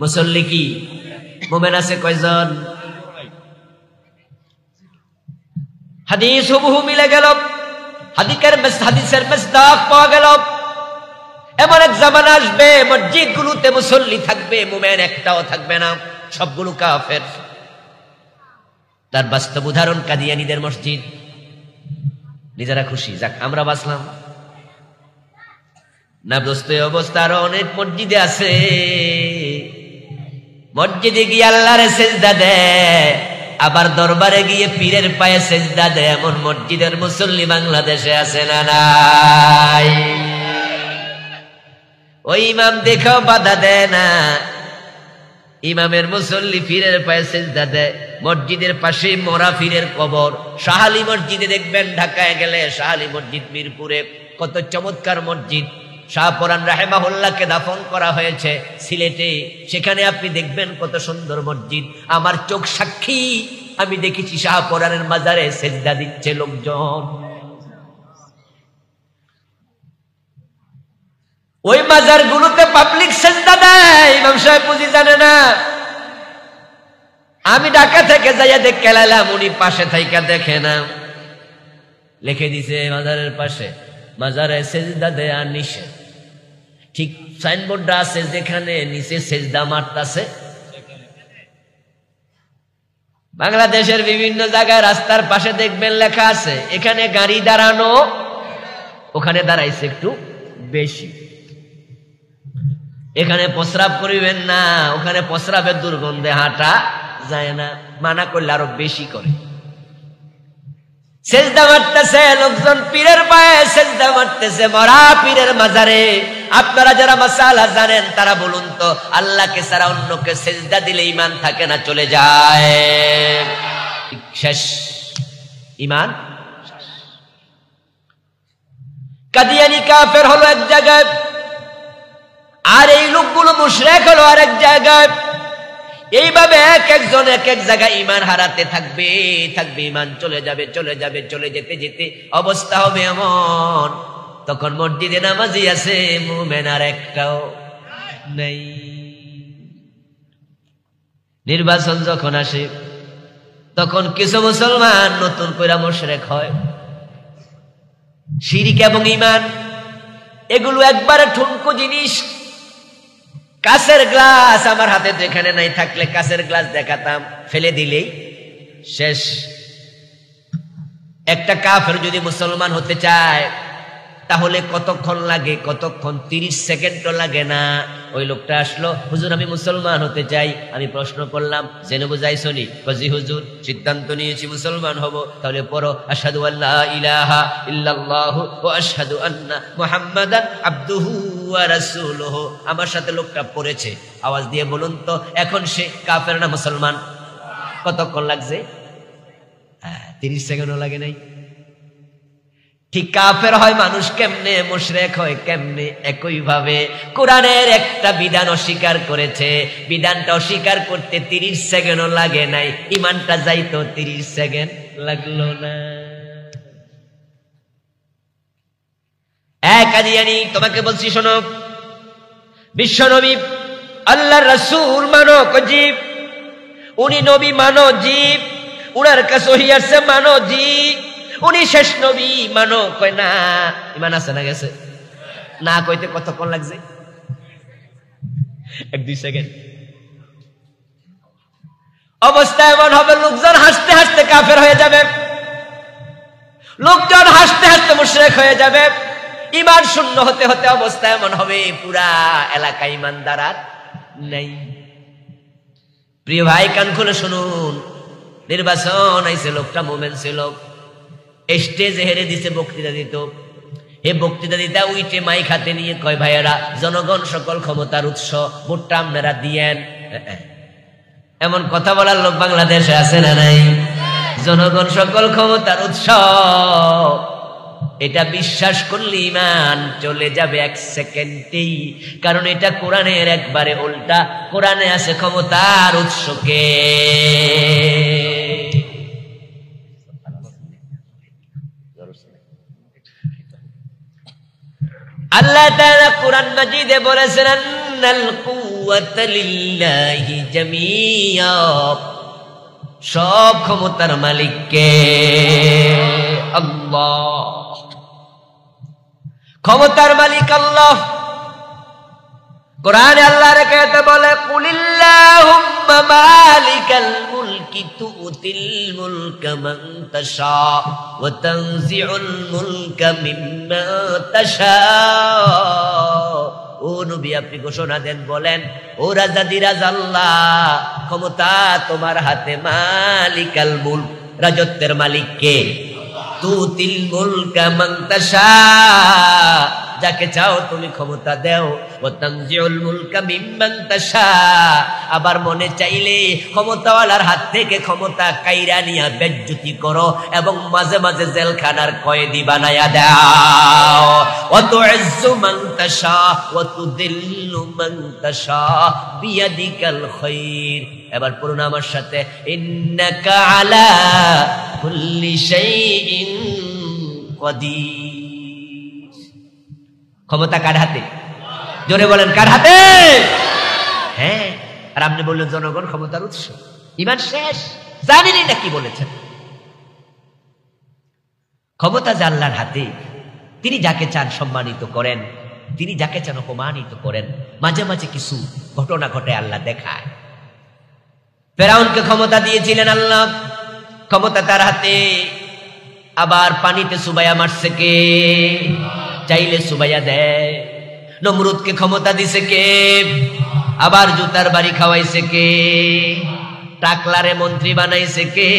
মুসল্লি কি? মুমিন আছে কয়জন? হাদিস হুবহু মিলে গেল, হাদিসের মিসদাক পাওয়া গেল। এমন এক জামানা আসবে মসজিদ গুলোতে মুসল্লি থাকবে, মুমিন একটাও থাকবে না, সবগুলো কাফের। তার বাস্তব উদাহরণ কাদিয়ানীদের মসজিদ। নিজেরা খুশি, যাক আমরা বাঁচলাম না। দোস্ত অবস্থা আরো অনেক মসজিদে আছে। মসজিদে গিয়ে আল্লাহরে সেজদা দেয়, আবার দরবারে গিয়ে পীরের পায়ে সেজদা দেয়। এমন মসজিদের মুসল্লি বাংলাদেশে আছে না নাই? ওই ইমাম দেখেও বাধা দেয় না, ইমামের মুসল্লি পীরের পায়ে সেজদা দেয়। মসজিদের পাশে মরা পীরের কবর। শাহালি মসজিদে দেখবেন, ঢাকায় গেলে শাহালি মসজিদ, মিরপুরে কত চমৎকার মসজিদ। শাহপরান রাহিমাহুল্লাহকে দাফন করা হয়েছে সিলেটে, সেখানে আপনি দেখবেন কত সুন্দর মসজিদ। আমার চোখ সাক্ষী, আমি দেখেছি শাহপরানের মাজারে সেজদা দিচ্ছে লোকজন। ওই মাজার গুলোতে পাবলিক সেজদা দেয়, ইমাম সাহেব বুঝি জানে না। আমি ঢাকা থেকে যাইয়া দেখে লাইলাম, উনি পাশে থাইকা দেখে না, লিখে দিছে মাজারের পাশে মাজারে সেজদা দেয়া নিষেধ। ঠিক সাইনবোর্ডটা আছে যেখানে নিচে সেজদা মারতাছে। বাংলাদেশের বিভিন্ন জায়গায় রাস্তার পাশে দেখবেন লেখা আছে এখানে গাড়ি দাঁড়ানো, ওখানে দাঁড়াইছে একটু বেশি। এখানে প্রস্রাব করিবেন না, ওখানে প্রস্রাবের দুর্গন্ধে হাঁটা যায় না, মানা করলে আরো বেশি করে। সেজদা মারতেছে লোকজন পীরের পায়ে, সেজদা মারতেছে মরা পীরের মাজারে। আপনারা যারা মাসালা জানেন তারা বলুন তো, আল্লাহকে ছাড়া অন্যকে সেজদা দিলে ঈমান থাকে না চলে যায়? শেষ, ঈমান। কাদিয়ানী কাফের হলো এক জায়গায়, আর এই লোকগুলো মুশরিক হলো আরেক জায়গায়। এইভাবে এক একজন এক এক জায়গায় ঈমান হারাতে থাকবে, ঈমান চলে যাবে, চলে যেতে যেতে অবস্থা হবে এমন, তখন মসজিদে নামাজি আছে, মুমিন আর একটাও নেই। নির্বাচন যখন আসে তখন কিছু মুসলমান নতুন করে মুশরিক হয়। শিরক এবং ঈমান এগুলো একবারে ঠুনকো জিনিস। কাঁচের গ্লাস আমার হাতে যেখানে নাই থাকলে কাঁচের গ্লাস দেখাতাম, ফেলে দিলেই শেষ। একটা কাফের যদি মুসলমান হতে চায় তাহলে কতক্ষণ লাগে? কতক্ষণ? 30 সেকেন্ডও লাগে না। ওই লোকটা আসলো, হুজুর আমি মুসলমান হতে চাই। আমি প্রশ্ন করলাম, জেনে বুঝাইছনি? জি হুজুর, সিদ্ধান্ত নিয়েছি মুসলমান হব। তাহলে পড়ো আশহাদু আল্লা ইলাহা ইল্লাল্লাহু ওয়া আশহাদু আন্না মুহাম্মাদান আবদুহু ওয়া রাসূলুহু। আমার সাথে লোকটা পড়েছে, আওয়াজ দিয়ে বলুন তো এখন সে কাফের না মুসলমান? কতক্ষণ লাগছে? 30 সেকেন্ডও লাগে নাই। ঠিক কাফের হয় মানুষ কেমনে, মুশরিক হয় কেমনে? একই ভাবে কোরআনের একটা বিধান অস্বীকার করেছে, বিধানটা অস্বীকার করতে 30 সেকেন্ডও লাগে নাই। ঈমানটা যাইতো 30 সেকেন্ড লাগলো না। কাদিয়ানী, তোমাকে বলছি শোনো, বিশ্ব নবী আল্লাহর রাসূল মানো জীব, উনি নবী মানো জীব, উনার কাছে ওহী আসছে মানো জীব, উনি শেষ নবী মানো। কয় না, ঈমান আছে না গেছে? না কইতে কতক্ষণ লাগছে? 1-2 সেকেন্ড। অবস্থা এমন হবে লোকজন হাসতে হাসতে কাফের হয়ে যাবে, লোকজন হাসতে হাসতে মুশরিক হয়ে যাবে। ঈমান শূন্য হতে হতে অবস্থা এমন হবে পুরা এলাকা ঈমানদার আর নাই। প্রিয় ভাই কান খুলে শুনুন, নির্বাচন আইছে, লোকটা মুমিন ছিল, স্টেজে হেরে দিছে, বক্তৃতা দিত। হে বক্তৃতা দিতা উইটে মাইক হাতে নিয়ে কয়, ভাইয়েরা জনগণ সকল ক্ষমতার উৎস, ভোটটা আপনারা দিয়েন। এমন কথা বলার লোক বাংলাদেশে আছে না নাই? জনগণ সকল ক্ষমতার উৎস, এটা বিশ্বাস করলে ঈমান চলে যাবে 1 সেকেন্ডেই। কারণ এটা কোরআনের একবারে উল্টা। কোরআনে আছে ক্ষমতার উৎসকে। আল্লাহ তাআলা কোরআন মাজিদে বলেছেন, আন্নাল কুওয়াতা লিল্লাহি জামিয়া, সব ক্ষমতার মালিক কে? আল্লাহ। ক্ষমতার মালিক আল্লাহ। কোরআনে আল্লাহ রেখে বলে, কুলিল্লাহুম্মা মালিকাল মুলকি তুতিল মুলকা মান তাশা ওয়া তানজিউল মুলকা মিম্মা তাশা। ও নবী আপনি ঘোষণা দেন, বলেন, ও রাজাদিরাজ আল্লাহ, ক্ষমতা তোমার হাতে। মালিকাল মুলক, রাজত্বের মালিক কে? তুতিল মুলকা মান তাশা, যাকে চাও তুমি ক্ষমতা দাও। ওয়া তানজিউল মুলকা মিম্মান তাশা, আবার মনে চাইলে ক্ষমতাওয়ালার হাত থেকে ক্ষমতা কাইরা নিয়া বেজ্জতি করো এবং মাঝে মাঝে জেলখানার কয়েদি বানায়া দাও। ওয়া তুইজ্জু মান তাশা ওয়া তুদিল্লু মান তাশা বিয়াদিকাল খায়র। এবার পড়ুন আমার সাথে, ইন্নাকা আলা কুল্লি শাইইন কাদির। ক্ষমতা কার হাতে? জোরে বলেন, কার হাতে? হ্যাঁ। আর আপনি বললেন জনগণ ক্ষমতার উৎস। ঈমান শেষ, জানেনই না কি বলেছেন। ক্ষমতা যে আল্লাহর হাতে, তিনি যাকে চান সম্মানিত করেন, তিনি যাকে চান অপমানিত করেন। মাঝে মাঝে কিছু ঘটনা ঘটে আল্লাহ দেখায়। ফেরাউনকে ক্ষমতা দিয়েছিলেন আল্লাহ, ক্ষমতা তার হাতে। আবার পানিতে সুবাইয়া মারছে কে? চাইলে সুবাইয়া দেয়। নমরুদকে ক্ষমতা দিছে কে? আবার জুতার বাড়ি খাওয়াইছে কে? টাকলারে মন্ত্রী বানাইছে কে?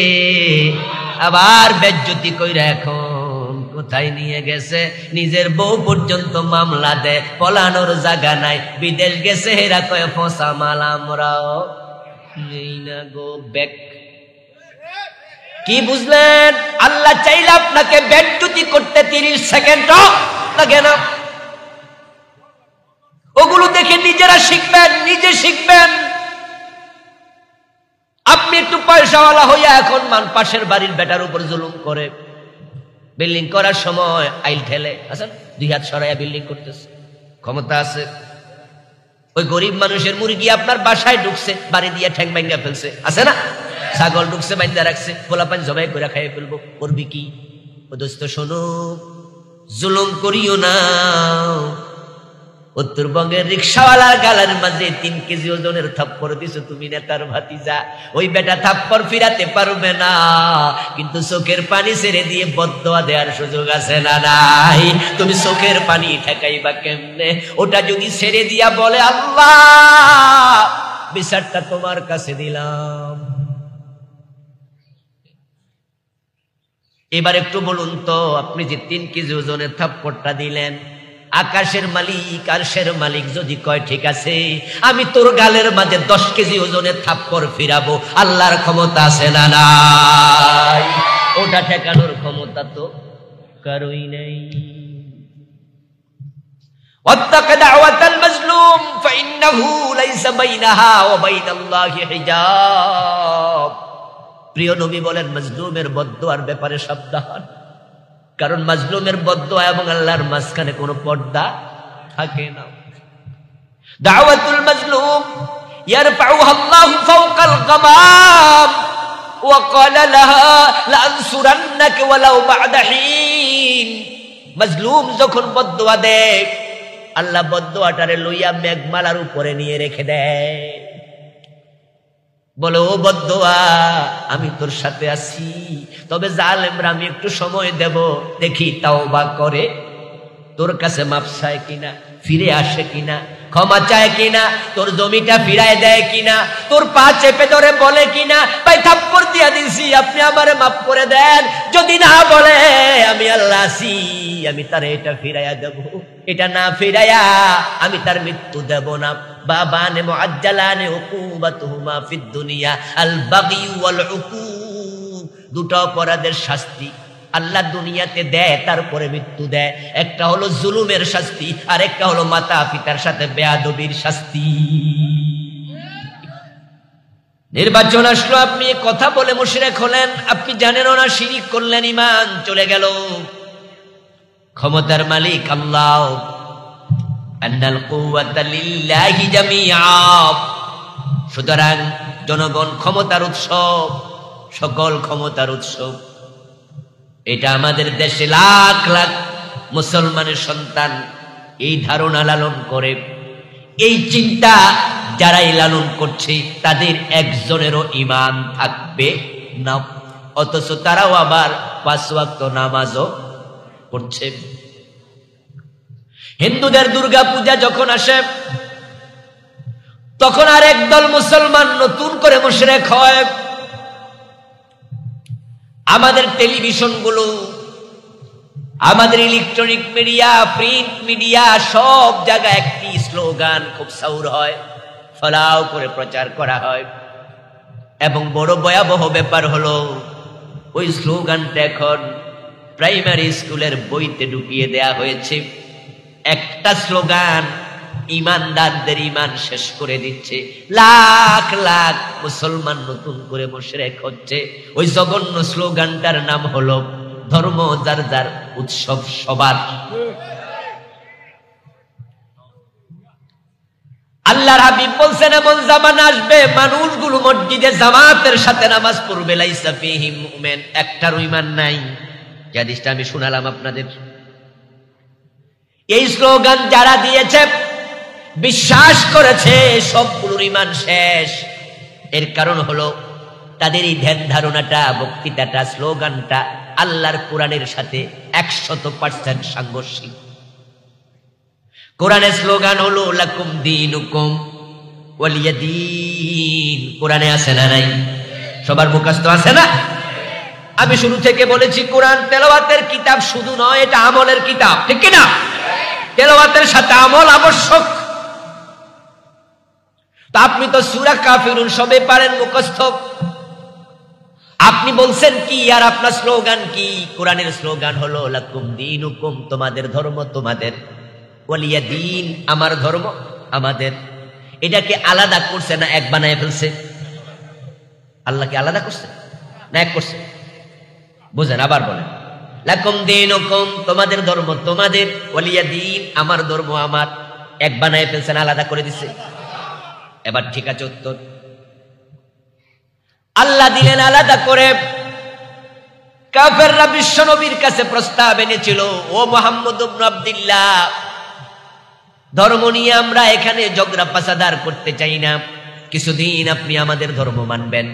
আবার বেজ্জতি কইরা এখন কোথায় নিয়ে গেছে? নিজের বউ পর্যন্ত মামলা দেয়, পলানোর জায়গা নাই, বিদেশ গেছে। হেরা কয় ফসা মাল আমরাও নেই না গো ব্যাক। কি বুঝলেন? আল্লাহ চাইলে আপনাকে বেজ্জতি করতে 30 সেকেন্ডও লাগে না। ওগুলো দেখে নিজেরা শিখবেন, নিজে শিখবেন। আপনি একটু পয়সাওয়ালা হইয়া এখন পাশের বাড়ির বেটার উপর জুলুম করে, বিল্ডিং করার সময় আইল ঠেলে, আছেন 2 হাত সরাইয়া বিল্ডিং করতেছে, ক্ষমতা আছে। ওই গরিব মানুষের মুরগি আপনার বাসায় ঢুকছে, বাড়ি দিয়ে ঠ্যাং ভাঙ্গা ফেলছে, আছে না? ছাগল ঢুকছে, বাইন্দা রাখছে, পোলাপান জবাই করে খাইয়ে ফেলবো, করবি কি? ও দোস্ত শোনো, জুলুম করিও না। উত্তরবঙ্গের রিক্সাওয়ালার গালার মাঝে 3 কেজি ওজনের থাপ্পড় দিছো তুমি, নেতার ভাতিজা। ওই বেটা থাপ্পড় ফিরাতে পারবে না, কিন্তু চোখের পানি ছেড়ে দিয়ে বদদোয়া দেওয়ার সুযোগ আছে না নাই? তুমি চোখের পানি ঠেকাইবা কেমনে? ওটা যদি ছেড়ে দিয়া বলে আল্লাহ বিচারটা তোমার কাছে দিলাম। এবার একটু বলুন তো, আপনি যে 3 কেজি ওজনের থাপ্পড়টা দিলেন, আকাশের মালিক আরশের মালিক যদি কয় ঠিক আছে আমি তোর গালের মাঝে 10 কেজি ওজনের থাপ্পড় ফিরাবো, আল্লাহর ক্ষমতা আছে না নাই? ওটা ঠেকানোর ক্ষমতা তো কারোই নেই। ওয়াত্তাক দাওয়াতাল মাজলুম ফাইন্নাহু লাইসা বাইনাহা ওয়া বাইনাল্লাহি হিজাব। প্রিয় নবী বলেন, মাজলুমের বদদোয়ার ব্যাপারে সাবধান, কারণ মাজলুমের বদদোয়া এবং আল্লাহর মাঝখানে কোনো পর্দা থাকে না। দাওয়াতুল মাজলুম ইয়ারফাউহা আল্লাহু ফাওকাল গামাম ওয়া ক্বালা লাহা লানসুরান্নাকা ওয়ালাউ বা'দা হিন। মাজলুম যখন বদদোয়া দেয়, আল্লাহ বদদোয়াটারে লইয়া মেঘমালার উপরে নিয়ে রেখে দেয়, বলে ও বদদোয়া আমি তোর সাথে আছি, তবে জালেমরা আমি একটু সময় দেব, দেখি তাওবা করে, তোর কাছে মাপ চায় কিনা, ফিরে আসে কিনা, ক্ষমা চায় কিনা, তোর জমিটা ফিরায় দেয় কিনা, তোর পা চেপে ধরে বলে কিনা ভাই থাপ্পড় দিয়া দিছি আপনি আমারে মাফ করে দেন। যদি না বলে আমি আল্লাহ আছি, আমি তার এটা ফিরাইয়া দেব, এটা না ফিরাইয়া আমি তার মৃত্যু দেব না। বাবানে মুআজ্জালানে উকুবাতুহুমা ফিদ দুনিয়া আল বাগী ওয়াল উকুব। দুটো অপরাধের শাস্তি আল্লাহ দুনিয়াতে দেয়, তারপরে মৃত্যু দেয়। একটা হলো জুলুমের শাস্তি, আর একটা হলো মাতা পিতার সাথে বেয়াদবির শাস্তি। নির্বাচন আসলো, আপনি কথা বলে মুশরিক হলেন, আপনি জানেন না শিরিক করলেন, ঈমান চলে গেল। ক্ষমতার মালিক আল্লাহ, আন্নাল কুওয়াতা লিল্লাহি জামিআ। সুতরাং জনগণ ক্ষমতার উৎস, সকল ক্ষমতার উৎস। এটা আমাদের দেশে লাখ লাখ মুসলমানের সন্তান এই ধারণা লালন করে, এই চিন্তা যারাই লালন করছে তাদের একজনেরও ঈমান থাকবে না, অথচ তারাও আবার 5 ওয়াক্ত নামাজও পড়ছে। হিন্দুদের দুর্গা পূজা যখন আসে, তখন আর একদল মুসলমান নতুন করে মুশরিক হয়। আমাদের টেলিভিশন গুলো, আমাদের ইলেকট্রনিক মিডিয়া, প্রিন্ট মিডিয়া, সব জায়গায় একটি স্লোগান খুব সাউর হয়, ফলাও করে প্রচার করা হয়। এবং বড় ভয়াবহ ব্যাপার হলো, ওই স্লোগানটা এখন প্রাইমারি স্কুলের বইতে ঢুকিয়ে দেয়া হয়েছে। একটা স্লোগান ইমানদারদের ঈমান শেষ করে দিচ্ছে। লাখ লাখ মুসলমান নতুন করে মুশরিক হচ্ছে। ওই জঘন্য স্লোগানটার নাম হলো ধর্ম যার যার, উৎসব সবার। আল্লাহর হাবিব বলছেন, এমন জামানা আসবে মানুষগুলো মসজিদে জামাতের সাথে নামাজ পড়বে, লাইসা ফীহিম মুমিন, একটার ঈমান নাই। যে হাদিসটা আমি শোনালাম আপনাদের, এই স্লোগান যারা দিয়েছে, বিশ্বাস করেছে, সবগুলোর ঈমান শেষ। এর কারণ হলো তাদের এই ধ্যান ধারণাটা, বক্তৃতাটা, স্লোগানটা আল্লাহর কোরআনের সাথে 100% সাংঘর্ষিক। কোরআনের স্লোগান হলো লাকুম দীনুকুম ওয়ালিয়া দীন। কোরআনে আছে না নাই? সবার মুখস্থ আছে না? আমি শুরু থেকে বলেছি, কোরআন তেলাওয়াতের কিতাব শুধু নয়, এটা আমলের কিতাব, ঠিক কি না? তেলাওয়াতের সাথে আমল আবশ্যক। তা আপনি তো সূরা কাফিরুন সবে পারেন মুখস্থ, আপনি বলছেন কি আর আপনার স্লোগান কি? কোরআনের স্লোগান হলো লাকুম দীনুকুম, তোমাদের ধর্ম তোমাদের, ওয়ালিয়া দীন, আমার ধর্ম আমাদের। এটাকে আলাদা করছে না এক বানায় ফেলছে? আল্লাহকে আলাদা করছে না এক করছে? বুঝেন, আবার বলেন, লাকুম দীনুকুম, তোমাদের ধর্ম তোমাদের, ওয়ালিয়া দীন, আমার ধর্ম আমার। এক বানায় ফেলছেন, আলাদা করে দিছে। এবার ঠিক আছে উত্তর, আল্লাহ দিলেন আলাদা করে। কাফেররা বিশ্ব নবীর কাছে প্রস্তাব এনেছিল, ও মুহাম্মদ ইবনে আব্দুল্লাহ, ধর্ম নিয়ে আমরা এখানে ঝগড়া ফাসাদার করতে চাই না, কিছুদিন আপনি আমাদের ধর্ম মানবেন,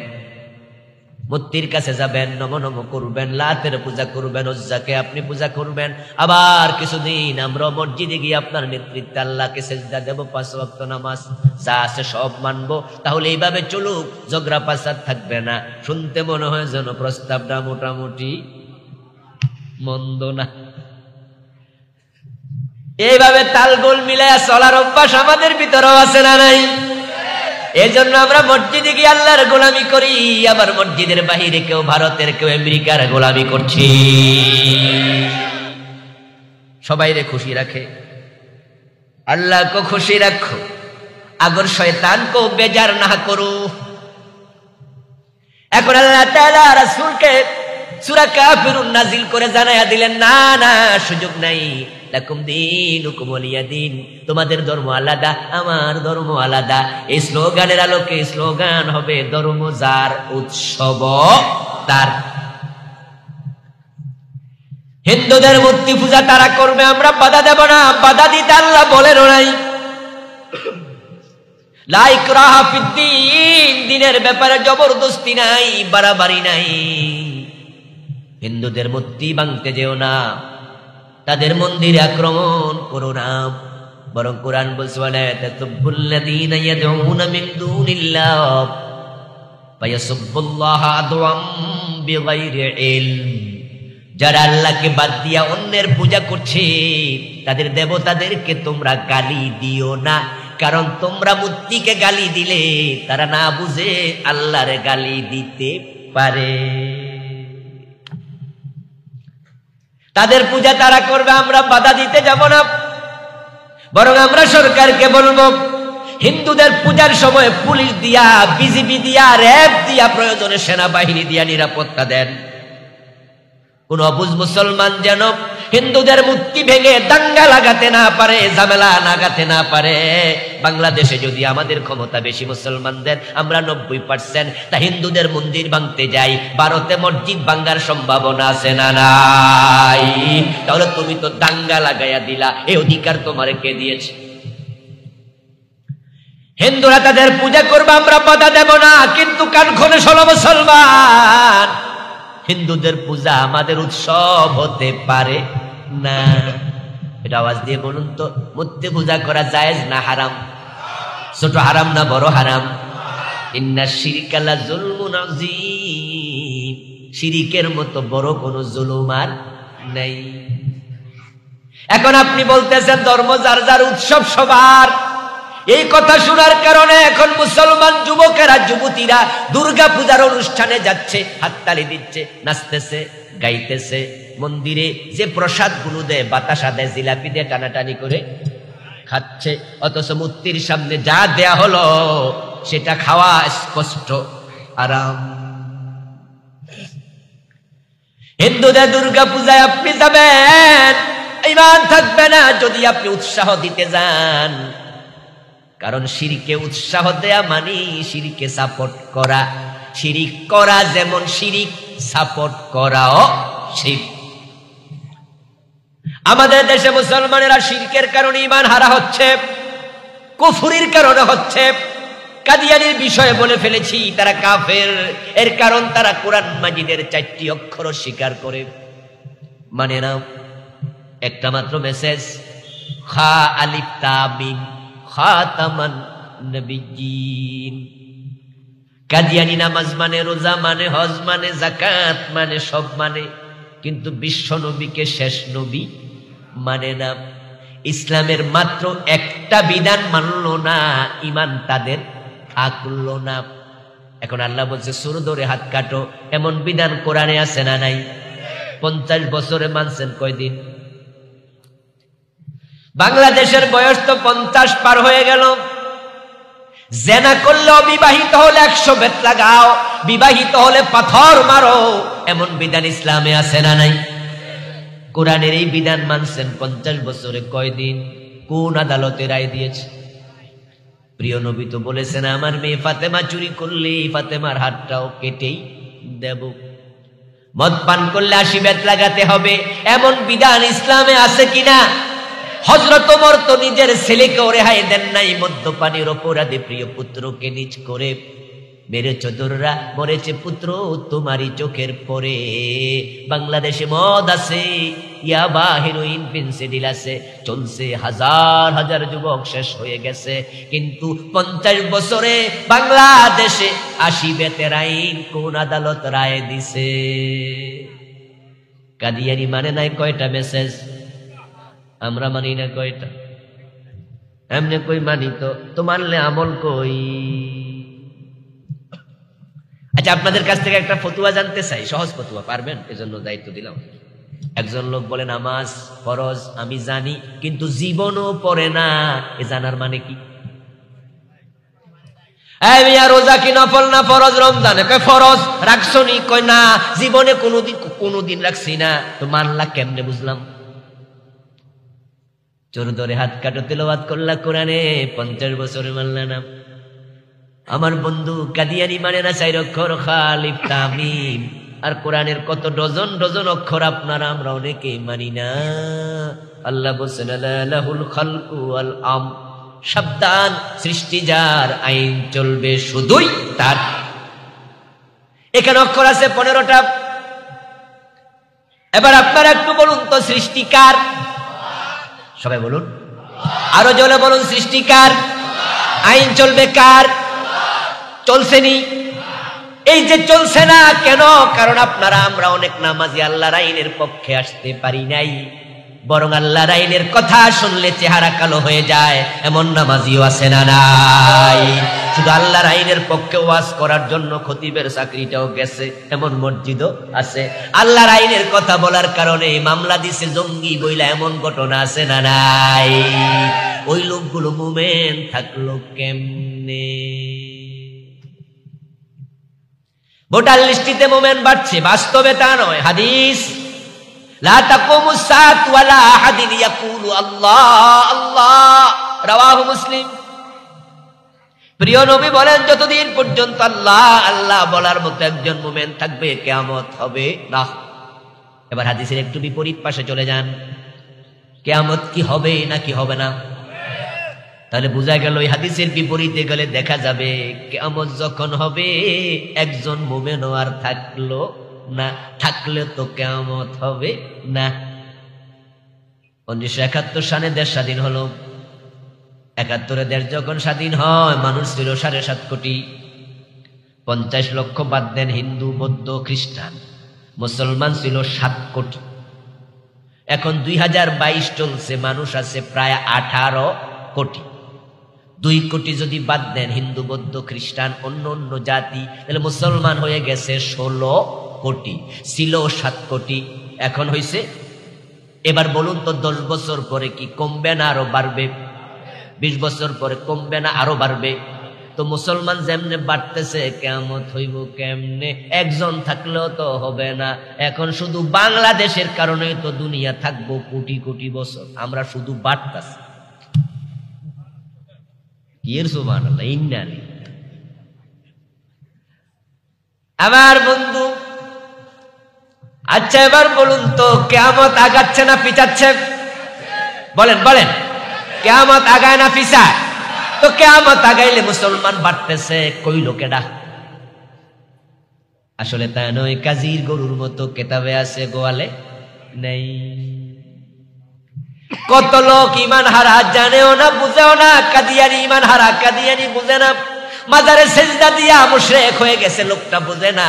মূর্তির কাছে যাবেন, নম নম করবেন, লাতের পূজা করবেন, উজ্জাকে আপনি পূজা করবেন, আবার কিছুদিন আমরা মসজিদে গিয়ে আপনার নেতৃত্বে আল্লাহকে সেজদা দেব, 5 ওয়াক্ত নামাজ যা আছে সব মানবো, তাহলে এইভাবে চলুক, ঝগড়া ফাসাদ থাকবে না। শুনতে মনে হয় যেন প্রস্তাবটা মোটামুটি মন্দ না। এইভাবে তালগোল মিলায়া চলার অভ্যাস আমাদের ভিতরেও আছে না নাই? এই জন্য আমরা মসজিদে গিয়ে আল্লাহর গোলামি করি, আবার মসজিদের বাহিরে কেউ ভারতের কেউ আমেরিকার গোলামি করছি। সবাইরে খুশি রাখে, আল্লাহকে খুশি রাখো, আগর শয়তানকে বেজার না করো। এখন আল্লাহ তাআলা রাসূলকে সূরা কাফিরুন নাজিল করে জানায়া দিলেন, না না, সুযোগ নাই, লাকুম দীনুকুম ওয়ালিয়া দীন, তোমাদের ধর্ম আলাদা, আমার ধর্ম আলাদা। এই স্লোগানের আলোকে স্লোগান হবে ধর্ম যার, উৎসব তার। হিন্দুদের মূর্তি পূজা তারা করবে, আমরা বাধা দেব না, বাধা দিতে আল্লাহ বলেন নাই। লা ইকরাহা ফিদ্দীন, দিনের ব্যাপারে জবরদস্তি নাই, বাড়াবাড়ি নাই। হিন্দুদের মূর্তি ভাঙতে যেও না, তাদের মন্দিরে আক্রমণ করো না, বরং কোরআন বলছে ওয়ালা তাসুবুল্লাযীনা ইয়াদউনা মিন দুনিল্লাহ ফায়াসুবুল্লাহা আদওয়াম বিগাইরি ইলম, যারা আল্লাহকে বাদ দিয়া অন্যের পূজা করছে তাদের দেবতাদেরকে তোমরা গালি দিও না, কারণ তোমরা মূর্তিকে গালি দিলে তারা না বুঝে আল্লাহরে গালি দিতে পারে। তাদের পূজা তারা করবে, আমরা বাধা দিতে যাব না, বরং আমরা সরকারকে বলবো হিন্দুদের পূজার সময় পুলিশ দিয়া, বিজিবি দিয়া, র্যাব দিয়া, প্রয়োজনে সেনাবাহিনী দিয়া নিরাপত্তা দেন। কোন অবুঝ মুসলমান যেন হিন্দুদের মূর্তি ভেঙে দাঙ্গা লাগাতে না পারে, ঝামেলা লাগাতে না পারে। বাংলাদেশে যদি আমাদের ক্ষমতা বেশি মুসলমানদের, আমরা 90%, তা হিন্দুদের মন্দির ভাঙতে যাই, ভারতে মসজিদ ভাঙ্গার সম্ভাবনা আছে না নাই? তাহলে তুমি তো দাঙ্গা লাগাইয়া দিলা, এই অধিকার তোমার কে দিয়েছে? হিন্দুরা তাদের পূজা করবে, আমরা বাধা দেব না, কিন্তু কান খোলে শোনো মুসলমান, হিন্দুদের পূজা আমাদের উৎসব হতে পারে না। এটা আওয়াজ দিয়ে বলুন তো, মূর্তি পূজা করা জায়েজ না হারাম? ছোট হারাম না বড় হারাম? ইন্না শিরকা লা যুলমুন আযীম, শিরিকের মতো বড় কোনো জুলুম আর নাই। এখন আপনি বলতেছেন ধর্ম যার যার, উৎসব সবার। এই কথা শোনার কারণে এখন মুসলমান যুবকেরা, যুবতীরা দুর্গা পূজার অনুষ্ঠানে যাচ্ছে, হাততালি দিচ্ছে, নাচতেছে, গাইতেছে, মন্দিরে যে প্রসাদ গুলো দেয়, বাতাসা দেয়, জিলাপি দিয়ে টানাটানি করে খাচ্ছে, অথচ মূর্তির সামনে যা দেয়া হলো সেটা খাওয়া স্পষ্ট আরাম। হিন্দুদের দুর্গা পূজায় আপনি যাবেন, ঈমান থাকবে না যদি আপনি উৎসাহ দিতে যান, কারণ শিরকে উৎসাহ দেয়া মানে শিরকে সাপোর্ট করা। শিরিক করা যেমন শিরিক, সাপোর্ট করাও শিরক। আমাদের দেশে মুসলমানেরা শিরকের কারণে ঈমান হারা হচ্ছে, কুফরির কারণে হচ্ছে। কাদিয়ানির বিষয়ে বলে ফেলেছি, তারা কাফের। এর কারণ তারা কোরআন মাজিদের 4টি অক্ষর স্বীকার করে, মানে না। একটা মাত্র মেসেজ, খা আলিফ তা মিম খাতামান নবিয়্যিন। কাদিয়ানি নামাজ মানে, রোজা মানে, হজ মানে, যাকাত মানে, সব মানে, কিন্তু বিশ্ব নবীকে শেষ নবী মানে না। ইসলামের মাত্র একটা বিধান মানলো না, ঈমান তাদের থাকলো না। এখন আল্লাহ বলছে সুর ধরে হাত কাটো, এমন বিধান কোরআনে আছে না নাই? 50 বছরে মানছেন কয়দিন? বাংলাদেশের বয়স তো 50 পার হয়ে গেল। জেনা করলে অবিবাহিত হলে 100 বেত লাগাও, বিবাহিত হলে পাথর মারো, এমন বিধান ইসলামে আছে না নাই? কোরআনের এই বিধান মানছেন 50 বছরে কয়দিন? কোন আদালতে রায় দিয়েছে? প্রিয় নবী তো বলেছেন, আমার মেয়ে ফাতেমা চুরি করলে ফাতেমার হাতটাও কেটেই দেব। মদ পান করলে 80 বেত লাগাতে হবে, এমন বিধান ইসলামে আছে কিনা? হযরত ওমর তো নিজের ছেলেকেও রেহাই দেন নাই মদ্যপানের অপরাধে। প্রিয় পুত্রকে নিজ করে মেরেছ দোররা, মরেছে পুত্র তোমারই চোখের পরে। বাংলাদেশে মদ আছে, ইয়াবা, হেরোইন, ফেন্সিডিল আছে, চলছে, হাজার হাজার যুবক শেষ হয়ে গেছে। কিন্তু 50 বছরে বাংলাদেশে 80 বেতের আইন কোন আদালত রায় দিছে? কাদিয়ানি মানে নাই কয়টা মেসেজ, আমরা মানি না কয়টা? এমনি কই মানি তো মানলে আমল কই? আচ্ছা, আপনাদের কাছ থেকে একটা ফতুয়া জানতে চাই, সহজ ফতুয়া, পারবেন? এজন্য দায়িত্ব দিলাম। একজন লোক বলে নামাজ ফরজ আমি জানি, কিন্তু জীবনও পড়ে না, এ জানার মানে কি? এই মিয়া, রোজা কি নফল না ফরজ? রমজানে কয় ফরজ, রাখছনি? কয় না, জীবনে কোনোদিন রাখছি না। তো মানলা কেমনে? বুঝলাম। চোর ধরে হাত কাটো, তেলাওয়াত করলা কোরআনে, 50 বছরে মানলা না। আমার বন্ধু কাদিয়ানি মানে না 4 অক্ষর খালিফ তামিম, আর কোরআনের কত ডজন ডজন অক্ষর আপনারা আমরা অনেকে মানি না। আল্লাহ বলছেন লাহুল খালকু ওয়াল আমর, সাবধান, সৃষ্টি যার, আইন চলবে শুধুই তার। এখানে অক্ষর আছে 15টা। এবার আপনারা একটু বলুন তো, সৃষ্টিকার? সবাই বলুন, আরো জোরে বলুন, সৃষ্টিকার। আইন চলবে কার? চলছেনি? এই যে চলছে না কেন? কারণ আপনারা আমরা অনেক নামাজি আল্লাহর আইনের পক্ষে আসতে পারি নাই, বরং আল্লাহর আইনের কথা শুনলে চেহারা কালো হয়ে যায়, এমন নামাজিও আছে না নাই? শুধু আল্লাহর আইনের পক্ষে ওয়াজ করার জন্য খতিবের চাকরিটাও গেছে, এমন মসজিদও আছে। আল্লাহর আইনের কথা বলার কারণে মামলা দিছে জঙ্গি বইলা, এমন ঘটনা আছে না নাই? ওই লোকগুলো মুমিন থাকলো কেমনে? ভোটার লিস্টিতে মুমিন বাড়ছে, বাস্তবে তা নয়। হাদিস, লা তাকুমুস সাআতু ওয়ালা আহাদিন ইয়াকুলু আল্লাহ আল্লাহ, রাওয়াহু মুসলিম। প্রিয় নবী বলেন, যতদিন পর্যন্ত আল্লাহ আল্লাহ বলার মতো একজন মুমিন থাকবে, কিয়ামত হবে না। এবার হাদিসের একটু বিপরীত পাশে চলে যান, কিয়ামত কি হবে নাকি হবে না? তাহলে বোঝা গেল এই হাদিসের বিপরীতে গেলে দেখা যাবে কিয়ামত যখন হবে একজন মুমিনও আর থাকলো না, থাকলে তো কিয়ামত হবে না। 1971 সালে দেশ স্বাধীন হলো। 71-এ দেশ যখন স্বাধীন হয়, মানুষ ছিল 7.5 কোটি। 50 লক্ষ বাদ দেন হিন্দু, বৌদ্ধ, খ্রিস্টান, মুসলমান ছিল 7 কোটি। এখন 2022 চলছে, মানুষ আছে প্রায় 18 কোটি। 2 কোটি যদি বাদ দেন হিন্দু, বৌদ্ধ, খ্রিস্টান, অন্য জাতি, তাহলে মুসলমান হয়ে গেছে 16 কোটি। ছিল 7 কোটি, এখন হয়েছে। এবার বলুন তো, 10 বছর পরে কি কমবে না আরো বাড়বে? 20 বছর পরে কমবে না আরো বাড়বে? তো মুসলমান যেমনে বাড়তেছে, কিয়ামত হইব কেমনে? একজন থাকলেও তো হবে না। এখন শুধু বাংলাদেশের কারণে তো দুনিয়া থাকবো কোটি কোটি বছর, আমরা শুধু বাড়তাছি। সুবহানাল্লাহ, ইন্নালি। আমার বন্ধু, আচ্ছা এবার বলুন তো, কিয়ামত আগাচ্ছে না পিছাচ্ছে? বলেন বলেন, কিয়ামত আগায় না পিছায়? তো কিয়ামত আগাইলে মুসলমান বাড়তেছে, কই লোকেরা? আসলে তা নয়, কাজীর গরুর মতো কেতাবে আছে, গোয়ালে নেই। কত লোক ইমান হারা, জানেও না বুঝেও না। কাদিয়ানি ইমান হারা, কাদিয়ানি বুঝে না। মাজারে সেজদা দিয়া মুশরিক হয়ে গেছে, লোকটা বুঝে না।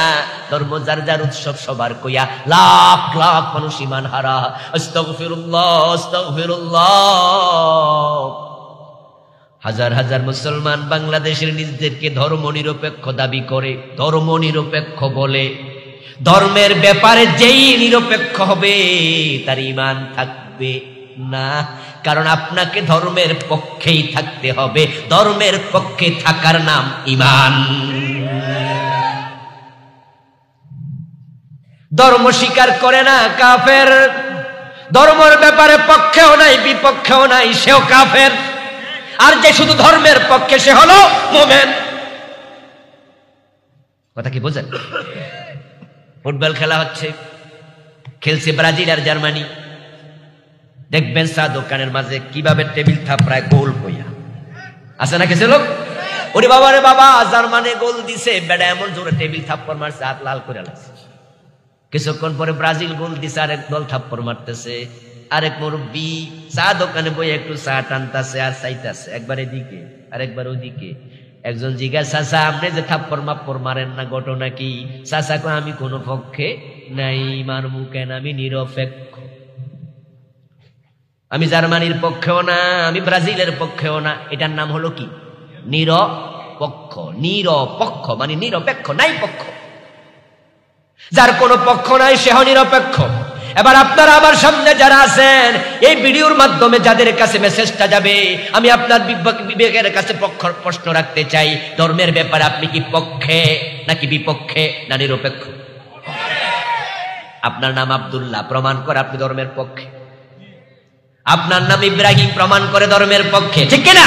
ধর্ম যার যার উৎসব সবার কইয়া লাখ লাখ মানুষ ইমান হারা। আস্তাগফিরুল্লাহ আস্তাগফিরুল্লাহ। হাজার হাজার মুসলমান বাংলাদেশের নিজেদেরকে ধর্ম নিরপেক্ষ দাবি করে, ধর্ম নিরপেক্ষ বলে। ধর্মের ব্যাপারে যেই নিরপেক্ষ হবে তার ঈমান থাকবে না, কারণ আপনাকে ধর্মের পক্ষেই থাকতে হবে। ধর্মের পক্ষে থাকার নাম ঈমান। ধর্ম স্বীকার করে না কাফের, ধর্মের ব্যাপারে পক্ষেও নাই বিপক্ষেও নাই, সেও কাফের। আর যে শুধু ধর্মের পক্ষে সে হলো মুমিন। কথা কি বোঝেন? ফুটবল খেলা হচ্ছে, খেলছে ব্রাজিল আর জার্মানি। দেখবেন চা দোকানের মাঝে কিভাবে টেবিল থাপড়ায় গোল কইয়া আছে না কিছু লোক। ওরে বাবা রে বাবা, জার্মানি গোল দিছে, বেটা এমন জোরে টেবিল থাপ্পড় মারছে, হাত লাল করে লাগছে। কিছুক্ষণ পরে ব্রাজিল গোল দিছে, আরেক দল থাপ্পড় মারতেছে। আরেক মুরব্বী চা দোকানে বই একটু চা টানতাছে আর চাইতাছে, একবার এদিকে আরেকবার ওদিকে। একজন জিজ্ঞাসা, চাচা আপনি যে থাপ্পড় মাপ্পড় মারেন না, ঘটনা কি? চাচা কয়, আমি কোনো পক্ষে নাই, মারমু কেন, আমি নিরপেক্ষ। আমি জার্মানির পক্ষেও না, আমি ব্রাজিলের পক্ষেও না। এটার নাম হলো কি? নিরপেক্ষ। নিরপেক্ষ মানে নিরপেক্ষ, নাই পক্ষ। যার কোনো পক্ষ নাই সে নিরপেক্ষ। এবার আপনারা আমার সামনে যারা আছেন, এই ভিডিওর মাধ্যমে যাদের কাছে মেসেজটা যাবে, আমি আপনার বিবেকের কাছে প্রশ্ন রাখতে চাই, ধর্মের ব্যাপারে আপনি কি পক্ষে নাকি বিপক্ষে না নিরপেক্ষ? আপনার নাম আব্দুল্লাহ, প্রমাণ করে আপনি ধর্মের পক্ষে। আপনার নাম ইব্রাহিম, প্রমাণ করে ধর্মের পক্ষে, ঠিক কিনা?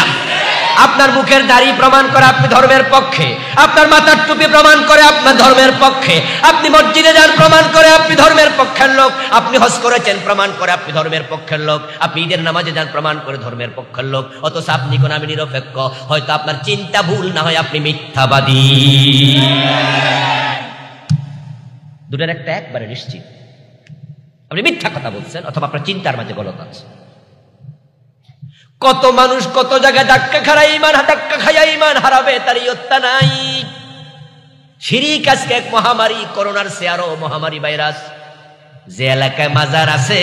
আপনার মুখের দাড়ি প্রমাণ করে আপনি ধর্মের পক্ষে। আপনার মাথার টুপি প্রমাণ করে আপনার ধর্মের পক্ষে। আপনি মসজিদে যান, প্রমাণ করে আপনি ধর্মের পক্ষের লোক। আপনি হজ করেছেন, প্রমাণ করে আপনি ধর্মের পক্ষের লোক। আপনি ঈদের নামাজে যান, প্রমাণ করে ধর্মের পক্ষের লোক। অথচ আপনি কোন আমি নিরপেক্ষ। হয়তো আপনার চিন্তা ভুল, না হয় আপনি মিথ্যাবাদী। দুটার একটা একবারে নিশ্চিত, আপনি মিথ্যা কথা বলছেন অথবা আপনার চিন্তার মাঝে গলত আছে। কত মানুষ কত জায়গায় ধাক্কা খায়, ধাক্কা খাইয়া ইমান হারাবে, তার ইয়ত্তা নাই। শিরিক আজকে এক মহামারী, করোনার চেয়ে আরো মহামারী ভাইরাস। যে এলাকায় মাজার আছে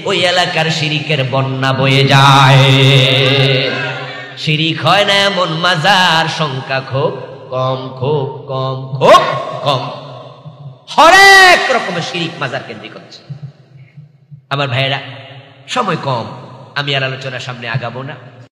ওই এলাকার শিরিকের বন্যা বয়ে যায়। শিরিক হয় না এমন মাজার সংখ্যা খুব কম, খুব কম, খুব কম। হরেক রকমের শিরিক মাজার কেন্দ্রিক হচ্ছে। আমার ভাইয়েরা, সময় কম, আমি আর আলোচনার সামনে আগাবো না।